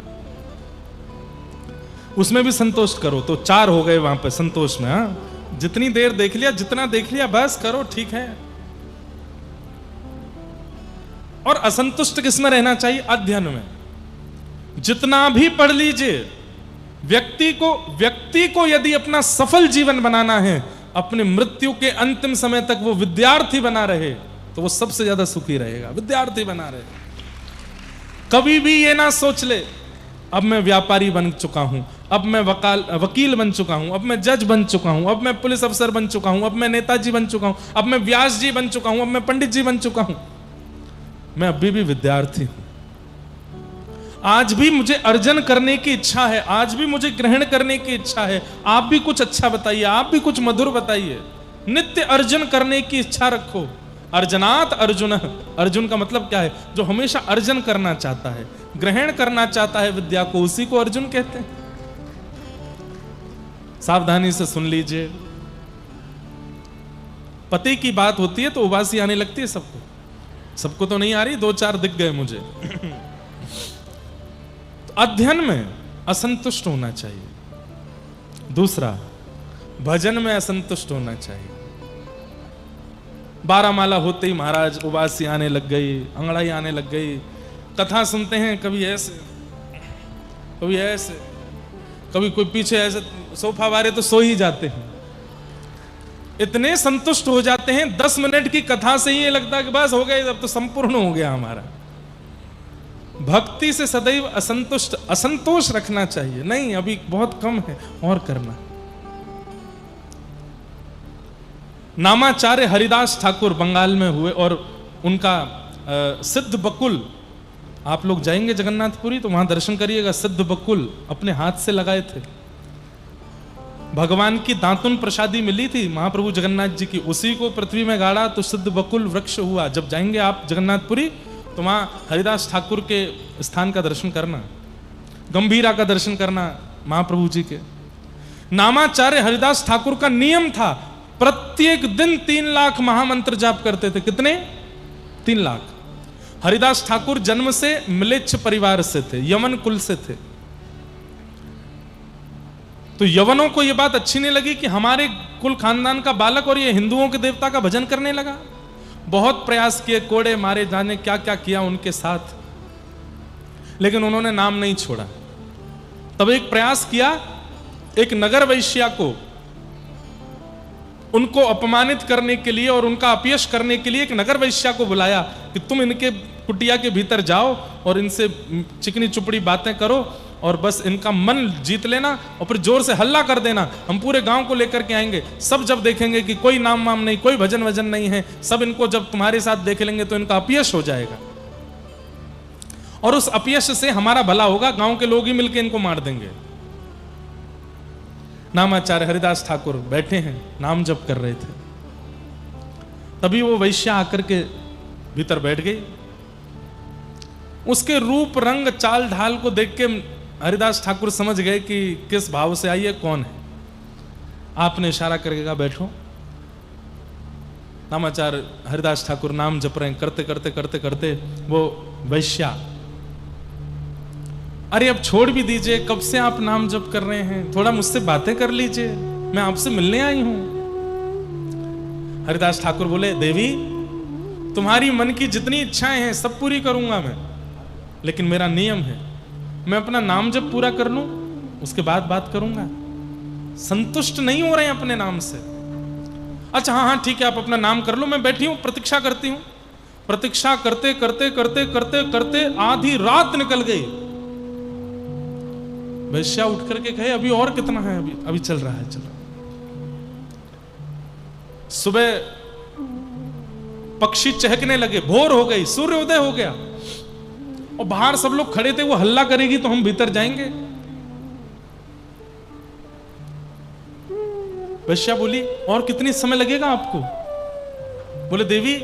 उसमें भी संतोष करो। तो 4 हो गए वहां पे संतोष में। हाँ, जितनी देर देख लिया, जितना देख लिया बस करो, ठीक है। और असंतुष्ट किसमें रहना चाहिए? अध्ययन में। जितना भी पढ़ लीजिए, व्यक्ति को यदि अपना सफल जीवन बनाना है, अपने मृत्यु के अंतिम समय तक वो विद्यार्थी बना रहे, तो वो सबसे ज्यादा सुखी रहेगा। विद्यार्थी बना रहे, कभी भी ये ना सोच ले अब मैं व्यापारी बन चुका हूं, अब मैं वकील बन चुका हूं, अब मैं जज बन चुका हूं, अब मैं पुलिस अफसर बन चुका हूं, अब मैं नेताजी बन चुका हूं, अब मैं व्यास जी बन चुका हूं, अब मैं पंडित जी बन चुका हूं। मैं अभी भी विद्यार्थी हूं। आज भी मुझे अर्जन करने की इच्छा है, आज भी मुझे ग्रहण करने की इच्छा है। आप भी कुछ अच्छा बताइए, आप भी कुछ मधुर बताइए। नित्य अर्जन करने की इच्छा रखो। अर्जनात अर्जुन, अर्जुन का मतलब क्या है? जो हमेशा अर्जन करना चाहता है, ग्रहण करना चाहता है विद्या को, उसी को अर्जुन कहते हैं। सावधानी से सुन लीजिए। पति की बात होती है तो उबासी आने लगती है सबको। सबको तो नहीं आ रही, 2-4 दिख गए मुझे। तो अध्ययन में असंतुष्ट होना चाहिए। दूसरा, भजन में असंतुष्ट होना चाहिए। 12 माला होते ही महाराज उबासी आने लग गई, अंगड़ाई आने लग गई। कथा सुनते हैं, कभी ऐसे कभी ऐसे, कभी कोई पीछे ऐसे सोफा वाले तो सो ही जाते हैं। इतने संतुष्ट हो जाते हैं, 10 मिनट की कथा से ही ये लगता है कि बस हो गया, अब तो संपूर्ण हो गया हमारा। भक्ति से सदैव असंतोष रखना चाहिए। नहीं, अभी बहुत कम है, और करना। नामाचार्य हरिदास ठाकुर बंगाल में हुए, और उनका सिद्ध बकुल, आप लोग जाएंगे जगन्नाथपुरी तो वहां दर्शन करिएगा। सिद्ध बकुल अपने हाथ से लगाए थे। भगवान की दातुन प्रसादी मिली थी महाप्रभु जगन्नाथ जी की, उसी को पृथ्वी में गाड़ा तो सिद्ध बकुल वृक्ष हुआ। जब जाएंगे आप जगन्नाथपुरी तो वहां हरिदास ठाकुर के स्थान का दर्शन करना, गंभीरा का दर्शन करना महाप्रभु जी के। नामाचार्य हरिदास ठाकुर का नियम था, प्रत्येक दिन 3 लाख महामंत्र जाप करते थे। कितने? 3 लाख। हरिदास ठाकुर जन्म से म्लेच्छ परिवार से थे, यवन कुल से थे। तो यवनों को यह बात अच्छी नहीं लगी कि हमारे कुल खानदान का बालक और ये हिंदुओं के देवता का भजन करने लगा। बहुत प्रयास किए, कोड़े मारे, जाने क्या क्या किया उनके साथ, लेकिन उन्होंने नाम नहीं छोड़ा। तब एक प्रयास किया, एक नगर वैश्या को उनको अपमानित करने के लिए और उनका अपयश करने के लिए एक नगर वैश्या को बुलाया कि तुम इनके कुटिया के भीतर जाओ और इनसे चिकनी चुपड़ी बातें करो और बस इनका मन जीत लेना और फिर जोर से हल्ला कर देना, हम पूरे गांव को लेकर के आएंगे। सब जब देखेंगे कि कोई नाम वाम नहीं, कोई भजन वजन नहीं है, सब इनको जब तुम्हारे साथ देख लेंगे तो इनका अपयश हो जाएगा और उस अपयश से हमारा भला होगा, गांव के लोग ही मिलकर इनको मार देंगे। नामाचार्य हरिदास ठाकुर बैठे हैं, नाम जप कर रहे थे, तभी वो वैश्या आकर के भीतर बैठ गई। उसके रूप रंग चाल ढाल को देख के हरिदास ठाकुर समझ गए कि किस भाव से आई है, कौन है। आपने इशारा करके कहा बैठो। नामाचार्य हरिदास ठाकुर नाम जप रहे हैं, करते करते करते करते वो वैश्या, अरे अब छोड़ भी दीजिए, कब से आप नाम जप कर रहे हैं, थोड़ा मुझसे बातें कर लीजिए, मैं आपसे मिलने आई हूं। हरिदास ठाकुर बोले, देवी तुम्हारी मन की जितनी इच्छाएं हैं सब पूरी करूंगा मैं, लेकिन मेरा नियम है, मैं अपना नाम जब पूरा कर लूं उसके बाद बात करूंगा। संतुष्ट नहीं हो रहे हैं अपने नाम से। अच्छा हाँ हाँ ठीक है, आप अपना नाम कर लो, मैं बैठी हूं प्रतीक्षा करती हूं। प्रतीक्षा करते करते करते करते करते आधी रात निकल गई। वैश्या उठ करके कहे, अभी और कितना है, अभी चल रहा है, चलो। सुबह पक्षी चहकने लगे, भोर हो गई, सूर्योदय हो गया और बाहर सब लोग खड़े थे, वो हल्ला करेगी तो हम भीतर जाएंगे। वैश्या बोली, और कितनी समय लगेगा आपको? बोले, देवी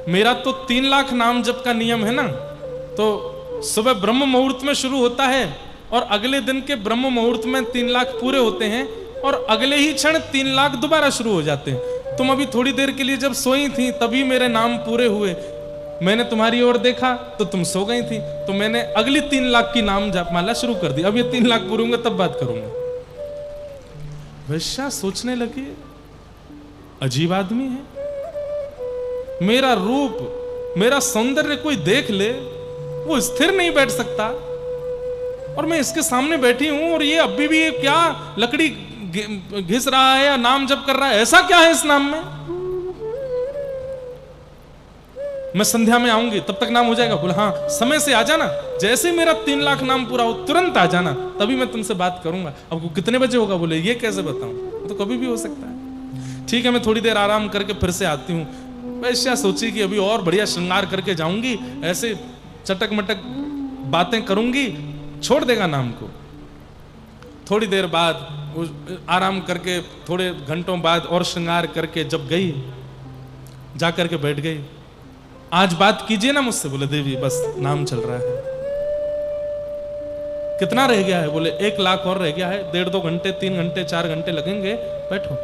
मेरा तो 3 लाख नाम जप का नियम है ना, तो सुबह ब्रह्म मुहूर्त में शुरू होता है और अगले दिन के ब्रह्म मुहूर्त में 3 लाख पूरे होते हैं और अगले ही क्षण 3 लाख दोबारा शुरू हो जाते हैं। तुम अभी थोड़ी देर के लिए जब सोई थी तभी मेरे नाम पूरे हुए, मैंने तुम्हारी ओर देखा तो तुम सो गई थी, तो मैंने अगली 3 लाख की नाम जपमाला शुरू कर दी, अब ये 3 लाख पूरे होंगे तब बात करूंगा। वैश्या सोचने लगी, अजीब आदमी है, मेरा रूप मेरा सौंदर्य कोई देख ले वो स्थिर नहीं बैठ सकता, और मैं इसके सामने बैठी हूं और ये अभी भी क्या लकड़ी घिस रहा है या नाम जप कर रहा है, ऐसा क्या है इस नाम में? मैं संध्या में आऊंगी तब तक नाम हो जाएगा। बोला, हाँ समय से आ जाना, जैसे मेरा 3 लाख नाम पूरा हो तुरंत आ जाना, तभी मैं तुमसे बात करूंगा। अब कितने बजे होगा? बोले, ये कैसे बताऊं, तो कभी भी हो सकता है। ठीक है, मैं थोड़ी देर आराम करके फिर से आती हूँ। वैश्या सोची कि अभी और बढ़िया श्रृंगार करके जाऊंगी, ऐसे चटक मटक बातें करूंगी, छोड़ देगा नाम को। थोड़ी देर बाद आराम करके थोड़े घंटों बाद और श्रृंगार करके जब गई, जा करके बैठ गई। आज बात कीजिए ना मुझसे। बोले, देवी बस नाम चल रहा है। कितना रह गया है? बोले, 1 लाख और रह गया है, 1.5-2 घंटे, 3 घंटे, 4 घंटे लगेंगे, बैठो।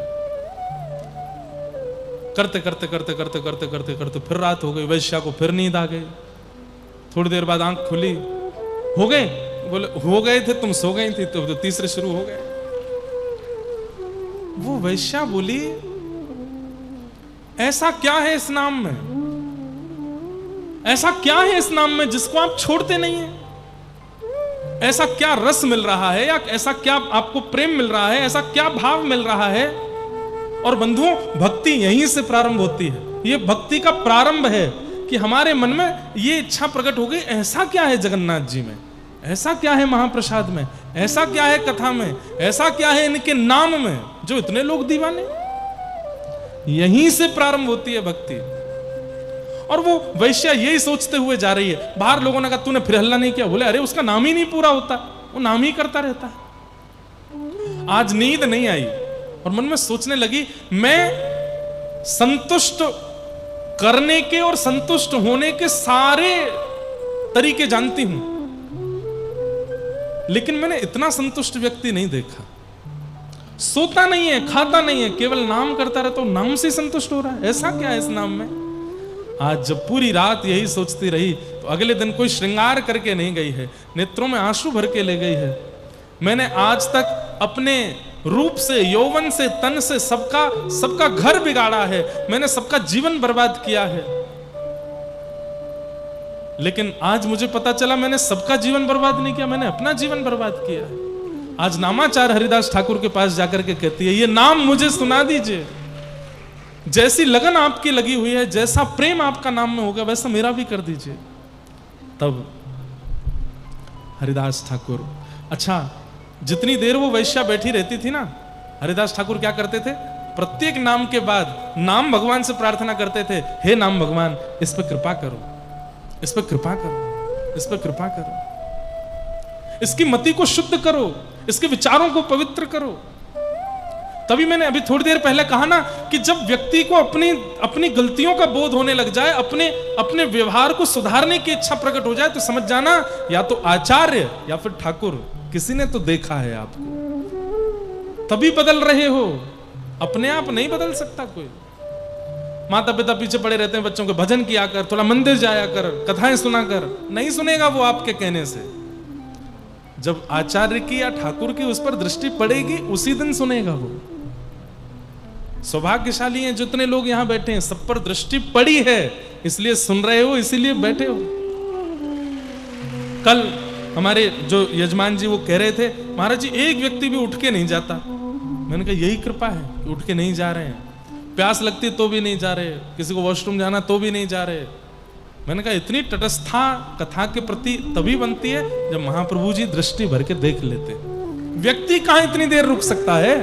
करते करते करते करते करते करते करते फिर रात हो गई। वैश्या को फिर नींद आ गई। थोड़ी देर बाद आंख खुली, हो गए? बोले, हो गए थे, तुम सो गई थी, तो तीसरे शुरू हो गए। वो वैश्या बोली, ऐसा क्या है इस नाम में, ऐसा क्या है इस नाम में जिसको आप छोड़ते नहीं हैं? ऐसा क्या रस मिल रहा है, या ऐसा क्या आपको प्रेम मिल रहा है, ऐसा क्या भाव मिल रहा है? और बंधुओं, भक्ति यहीं से प्रारंभ होती है। ये भक्ति का प्रारंभ है कि हमारे मन में ये इच्छा प्रकट हो गई, ऐसा क्या है जगन्नाथ जी में, ऐसा क्या है महाप्रसाद में, ऐसा क्या है कथा में, ऐसा क्या है इनके नाम में जो इतने लोग दीवाने। यहीं से प्रारंभ होती है भक्ति। और वो वैश्या यही सोचते हुए जा रही है। बाहर लोगों ने कहा, तूने फिर हल्ला नहीं किया? बोले, अरे उसका नाम ही नहीं पूरा होता, वो नाम ही करता रहता है। आज नींद नहीं आई और मन में सोचने लगी, मैं संतुष्ट करने के और संतुष्ट होने के सारे तरीके जानती हूं, लेकिन मैंने इतना संतुष्ट व्यक्ति नहीं देखा। सोता नहीं है, खाता नहीं है, केवल नाम करता रहता हूं, नाम से संतुष्ट हो रहा है। ऐसा क्या है इस नाम में? आज जब पूरी रात यही सोचती रही तो अगले दिन कोई श्रृंगार करके नहीं गई है, नेत्रों में आंसू भर के ले गई है। मैंने आज तक अपने रूप से, यौवन से, तन से सबका घर बिगाड़ा है, मैंने सबका जीवन बर्बाद किया है। लेकिन आज मुझे पता चला मैंने सबका जीवन बर्बाद नहीं किया, मैंने अपना जीवन बर्बाद किया है। आज नामाचार हरिदास ठाकुर के पास जाकर के कहती है, ये नाम मुझे सुना दीजिए। जैसी लगन आपकी लगी हुई है, जैसा प्रेम आपका नाम में होगा, वैसा मेरा भी कर दीजिए। तब हरिदास ठाकुर, अच्छा जितनी देर वो वैश्या बैठी रहती थी ना, हरिदास ठाकुर क्या करते थे, प्रत्येक नाम के बाद नाम भगवान से प्रार्थना करते थे, हे नाम भगवान इस पर कृपा करो, इस पर कृपा करो, इस पर कृपा करो, इसकी मति को शुद्ध करो, इसके विचारों को पवित्र करो। तभी मैंने अभी थोड़ी देर पहले कहा ना कि जब व्यक्ति को अपनी गलतियों का बोध होने लग जाए, अपने व्यवहार को सुधारने की इच्छा प्रकट हो जाए, तो समझ जाना या तो आचार्य या फिर ठाकुर, किसी ने तो देखा है आपको, तभी बदल रहे हो। अपने आप नहीं बदल सकता कोई। माता पिता पीछे पड़े रहते हैं बच्चों के, भजन किया कर, थोड़ा मंदिर जाया कर, कथाएं सुना कर, नहीं सुनेगा वो आपके कहने से। जब आचार्य की या ठाकुर की उस पर दृष्टि पड़ेगी, उसी दिन सुनेगा वो। सौभाग्यशाली हैं जितने लोग यहां बैठे हैं, सब पर दृष्टि पड़ी है, इसलिए सुन रहे हो, इसीलिए बैठे हो। कल हमारे जो यजमान जी वो कह रहे थे, महाराज जी एक व्यक्ति भी उठ के नहीं जाता। मैंने कहा यही कृपा है, उठ के नहीं जा रहे हैं। प्यास लगती तो भी नहीं जा रहे, किसी को वॉशरूम जाना तो भी नहीं जा रहे। मैंने कहा इतनी तटस्था कथा के प्रति तभी बनती है जब महाप्रभु जी दृष्टि भर के देख लेते। व्यक्ति कहां इतनी देर रुक सकता है?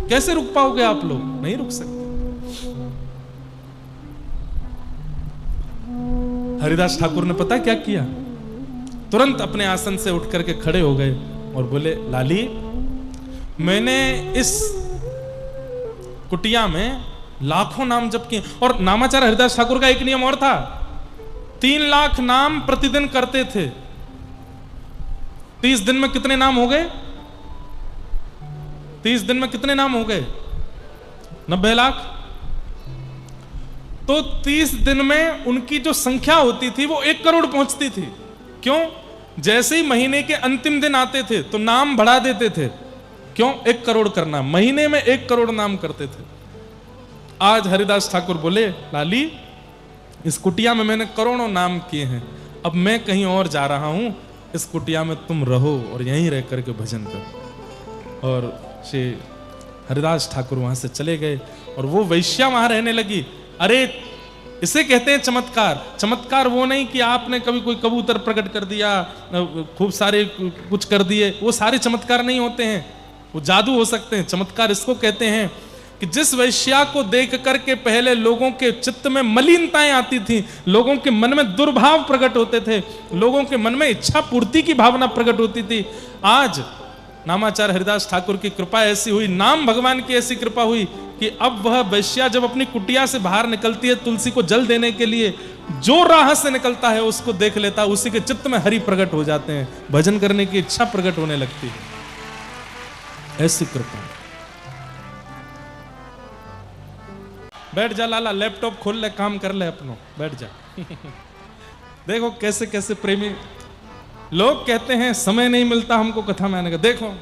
कैसे रुक पाओगे आप लोग? नहीं रुक सकते। हरिदास ठाकुर ने पता क्या किया, तुरंत अपने आसन से उठ करके खड़े हो गए और बोले, लाली मैंने इस कुटिया में लाखों नाम जप किए। और नामाचार्य हरिदास ठाकुर का एक नियम और था, 3 लाख नाम प्रतिदिन करते थे। 30 दिन में कितने नाम हो गए? 30 दिन में कितने नाम हो गए? 90 लाख। तो 30 दिन में उनकी जो संख्या होती थी वो 1 करोड़ पहुंचती थी। क्यों? जैसे ही महीने के अंतिम दिन आते थे तो नाम बढ़ा देते थे। क्यों? 1 करोड़ करना, महीने में 1 करोड़ नाम करते थे। आज हरिदास ठाकुर बोले, लाली इस कुटिया में मैंने करोड़ों नाम किए हैं, अब मैं कहीं और जा रहा हूं, इस कुटिया में तुम रहो और यहीं रह करके भजन करो। और श्री हरिदास ठाकुर वहां से चले गए और वो वैश्या वहां रहने लगी। अरे इसे कहते हैं चमत्कार। चमत्कार वो नहीं कि आपने कभी कोई कबूतर प्रकट कर दिया, खूब सारे कुछ कर दिए, वो सारे चमत्कार नहीं होते हैं, वो जादू हो सकते हैं। चमत्कार इसको कहते हैं कि जिस वैश्या को देख करके पहले लोगों के चित्त में मलिनताएं आती थी, लोगों के मन में दुर्भाव प्रकट होते थे, लोगों के मन में इच्छा पूर्ति की भावना प्रकट होती थी, आज नामाचार्य हरिदास ठाकुर की कृपा ऐसी हुई, नाम भगवान की ऐसी कृपा हुई कि अब वह वैश्या जब अपनी कुटिया से बाहर निकलती है तुलसी को जल देने के लिए, जो राह से निकलता है उसको देख लेता है, उसी के चित्त में हरि प्रकट हो जाते हैं, भजन करने की इच्छा प्रकट होने लगती है। ऐसी कृपा। बैठ जा लाला, लैपटॉप खोल ले, काम कर ले अपनो, बैठ जा। देखो कैसे कैसे प्रेमी लोग कहते हैं समय नहीं मिलता हमको कथा में आने का। देखो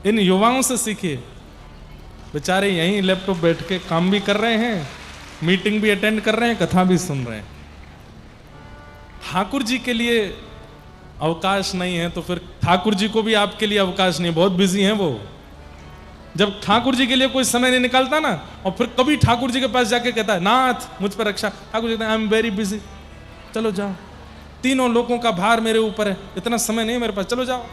इन युवाओं से सीखिए, बेचारे यहीं लैपटॉप बैठ के काम भी कर रहे हैं, मीटिंग भी अटेंड कर रहे हैं, कथा भी सुन रहे हैं। ठाकुर जी के लिए अवकाश नहीं है तो फिर ठाकुर जी को भी आपके लिए अवकाश नहीं, बहुत बिजी हैं वो। जब ठाकुर जी के लिए कोई समय नहीं निकालता ना, और फिर कभी ठाकुर जी के पास जाके कहता है नाथ मुझ पर रक्षा, ठाकुर जी कहते हैं आई एम वेरी बिजी, चलो जाओ, तीनों लोगों का भार मेरे ऊपर है, इतना समय नहीं मेरे पास, चलो जाओ।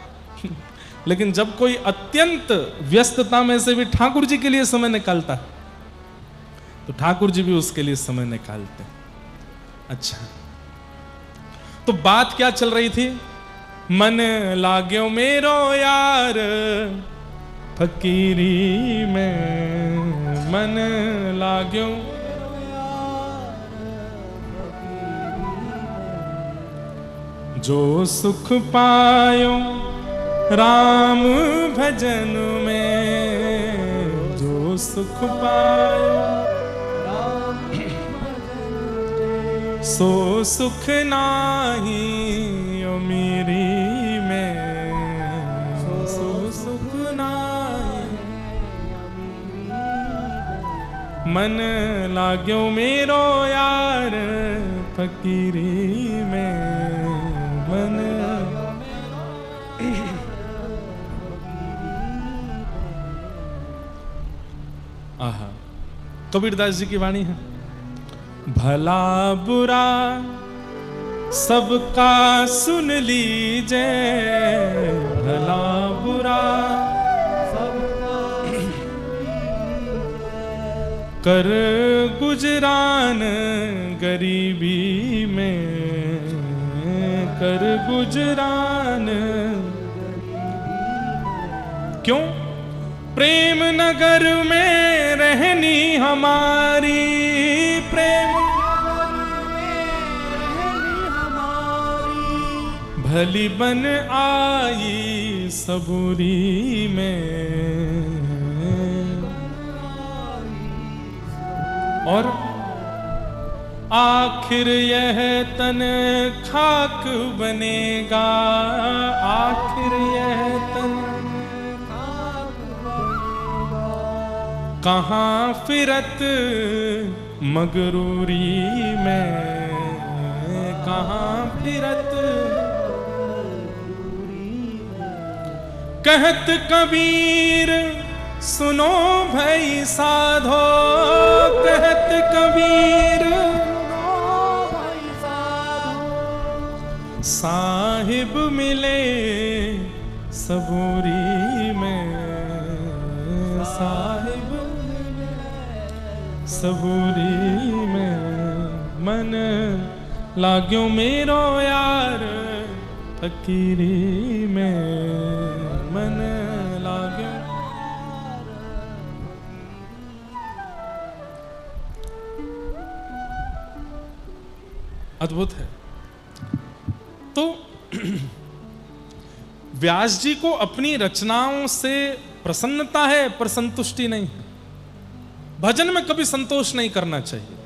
लेकिन जब कोई अत्यंत व्यस्तता में से भी ठाकुर जी के लिए समय निकालता है तो ठाकुर जी भी उसके लिए समय निकालते हैं। अच्छा, तो बात क्या चल रही थी? मन लाग्यो मेरो यार फकीरी में, मन लाग्यो जो सुख पायो राम भजन में, जो सुख पायो सो सुख नाही ओ मेरी में, सो सुख नाही मन लाग्यो मेरो यार फकीरी में, मन। आहा, कबीरदास जी की वाणी है। भला बुरा सबका सुन लीजिए, भला बुरा कर गुजरान गरीबी में, कर गुजरान। क्यों? प्रेम नगर में रहनी हमारी, प्रेम भली बन आई सबूरी में। और आखिर यह तन खाक बनेगा, आखिर यह तन कहाँ फिरत मगरूरी में, कहाँ फिरत। कहत कबीर सुनो भई साधो, कहत कबीर साहिब मिले सबूरी में, साहिब सबूरी में। मन लाग्यो मेरो यार फकीरी में, मन लाग्यो। अद्भुत है। तो व्यास जी को अपनी रचनाओं से प्रसन्नता है पर संतुष्टि नहीं है। भजन में कभी संतोष नहीं करना चाहिए।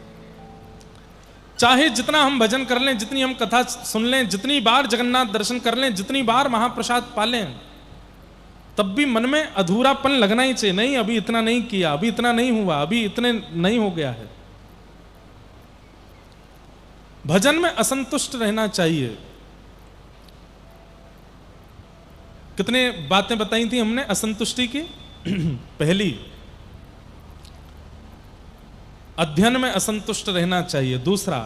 चाहे जितना हम भजन कर लें, जितनी हम कथा सुन लें, जितनी बार जगन्नाथ दर्शन कर लें, जितनी बार महाप्रसाद पालें, तब भी मन में अधूरापन लगना ही चाहिए। नहीं, अभी इतना नहीं किया, अभी इतना नहीं हुआ, अभी इतने नहीं हो गया है। भजन में असंतुष्ट रहना चाहिए। कितने बातें बताई थी हमने असंतुष्टि की? पहली, अध्ययन में असंतुष्ट रहना चाहिए। दूसरा,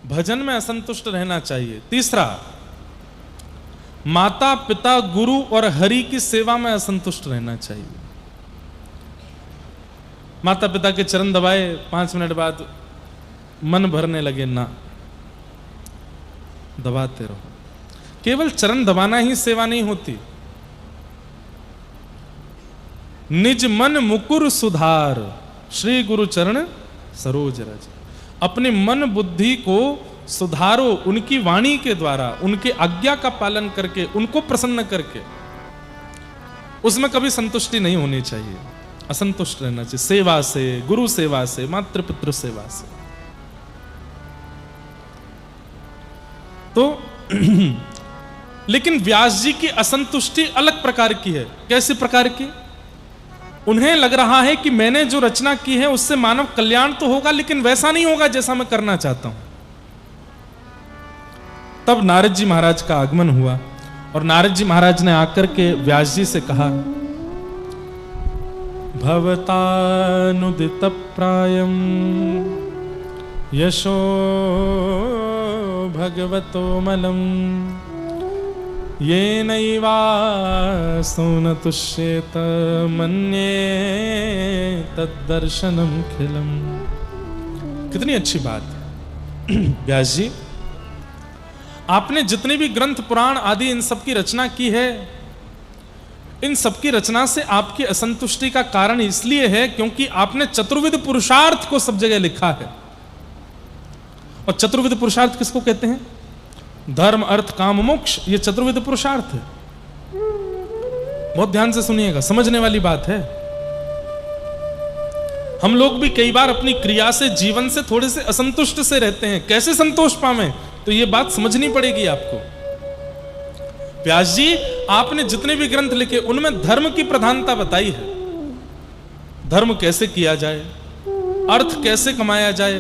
भजन में असंतुष्ट रहना चाहिए। तीसरा, माता पिता गुरु और हरि की सेवा में असंतुष्ट रहना चाहिए। माता पिता के चरण दबाए, 5 मिनट बाद मन भरने लगे, ना, दबाते रहो। केवल चरण दबाना ही सेवा नहीं होती। निज मन मुकुर सुधार, श्री गुरु चरण सरोज रज। अपने मन बुद्धि को सुधारो उनकी वाणी के द्वारा, उनके आज्ञा का पालन करके, उनको प्रसन्न करके। उसमें कभी संतुष्टि नहीं होनी चाहिए, असंतुष्ट रहना चाहिए। सेवा से, गुरु सेवा से, मातृ पितृ सेवा से। तो लेकिन व्यास जी की असंतुष्टि अलग प्रकार की है। कैसी प्रकार की? उन्हें लग रहा है कि मैंने जो रचना की है उससे मानव कल्याण तो होगा, लेकिन वैसा नहीं होगा जैसा मैं करना चाहता हूं। तब नारद जी महाराज का आगमन हुआ और नारद जी महाराज ने आकर के व्यास जी से कहा, भवतानुदित प्रायम यशो भगवतो मलम ये नैवासो न तुष्येत मन्ये तद्दर्शनम खिलम। कितनी अच्छी बात। व्यास जी, आपने जितने भी ग्रंथ पुराण आदि इन सब की रचना की है, इन सब की रचना से आपकी असंतुष्टि का कारण इसलिए है क्योंकि आपने चतुर्विध पुरुषार्थ को सब जगह लिखा है। और चतुर्विध पुरुषार्थ किसको कहते हैं? धर्म अर्थ काम मोक्ष, ये चतुर्विध पुरुषार्थ है। बहुत ध्यान से सुनिएगा, समझने वाली बात है। हम लोग भी कई बार अपनी क्रिया से, जीवन से थोड़े से असंतुष्ट से रहते हैं। कैसे संतोष पावें, तो ये बात समझनी पड़ेगी आपको। व्यास जी, आपने जितने भी ग्रंथ लिखे उनमें धर्म की प्रधानता बताई है। धर्म कैसे किया जाए, अर्थ कैसे कमाया जाए,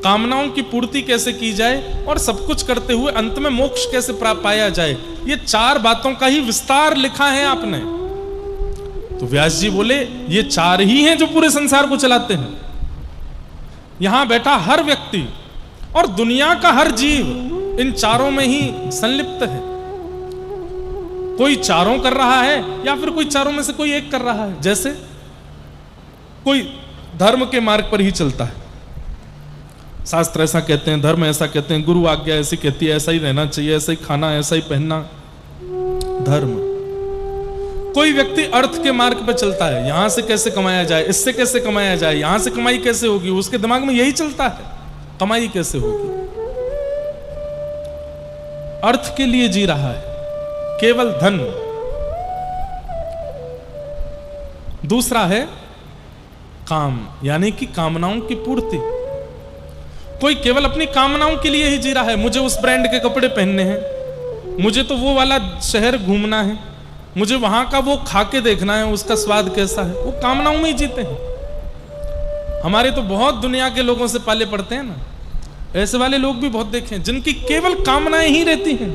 कामनाओं की पूर्ति कैसे की जाए और सब कुछ करते हुए अंत में मोक्ष कैसे पाया जाए, ये 4 बातों का ही विस्तार लिखा है आपने। तो व्यास जी बोले ये 4 ही हैं जो पूरे संसार को चलाते हैं। यहां बैठा हर व्यक्ति और दुनिया का हर जीव इन 4 में ही संलिप्त है। कोई 4 कर रहा है या फिर कोई 4 में से कोई एक कर रहा है। जैसे कोई धर्म के मार्ग पर ही चलता है, शास्त्र ऐसा कहते हैं, धर्म ऐसा कहते हैं, गुरु आज्ञा ऐसी कहती है, ऐसा ही रहना चाहिए, ऐसा ही खाना, ऐसा ही पहनना, धर्म। कोई व्यक्ति अर्थ के मार्ग पर चलता है, यहां से कैसे कमाया जाए, इससे कैसे कमाया जाए, यहां से कमाई कैसे होगी, उसके दिमाग में यही चलता है, कमाई कैसे होगी। अर्थ के लिए जी रहा है, केवल धन। दूसरा है काम, यानी कि कामनाओं की पूर्ति। कोई केवल अपनी कामनाओं के लिए ही जी रहा है, मुझे उस ब्रांड के कपड़े पहनने हैं, मुझे तो वो वाला शहर घूमना है, मुझे वहां का वो खा के देखना है, उसका स्वाद कैसा है। वो कामनाओं में ही जीते हैं। हमारे तो बहुत दुनिया के लोगों से पाले पड़ते हैं ना, ऐसे वाले लोग भी बहुत देखे हैं जिनकी केवल कामनाएं ही रहती हैं।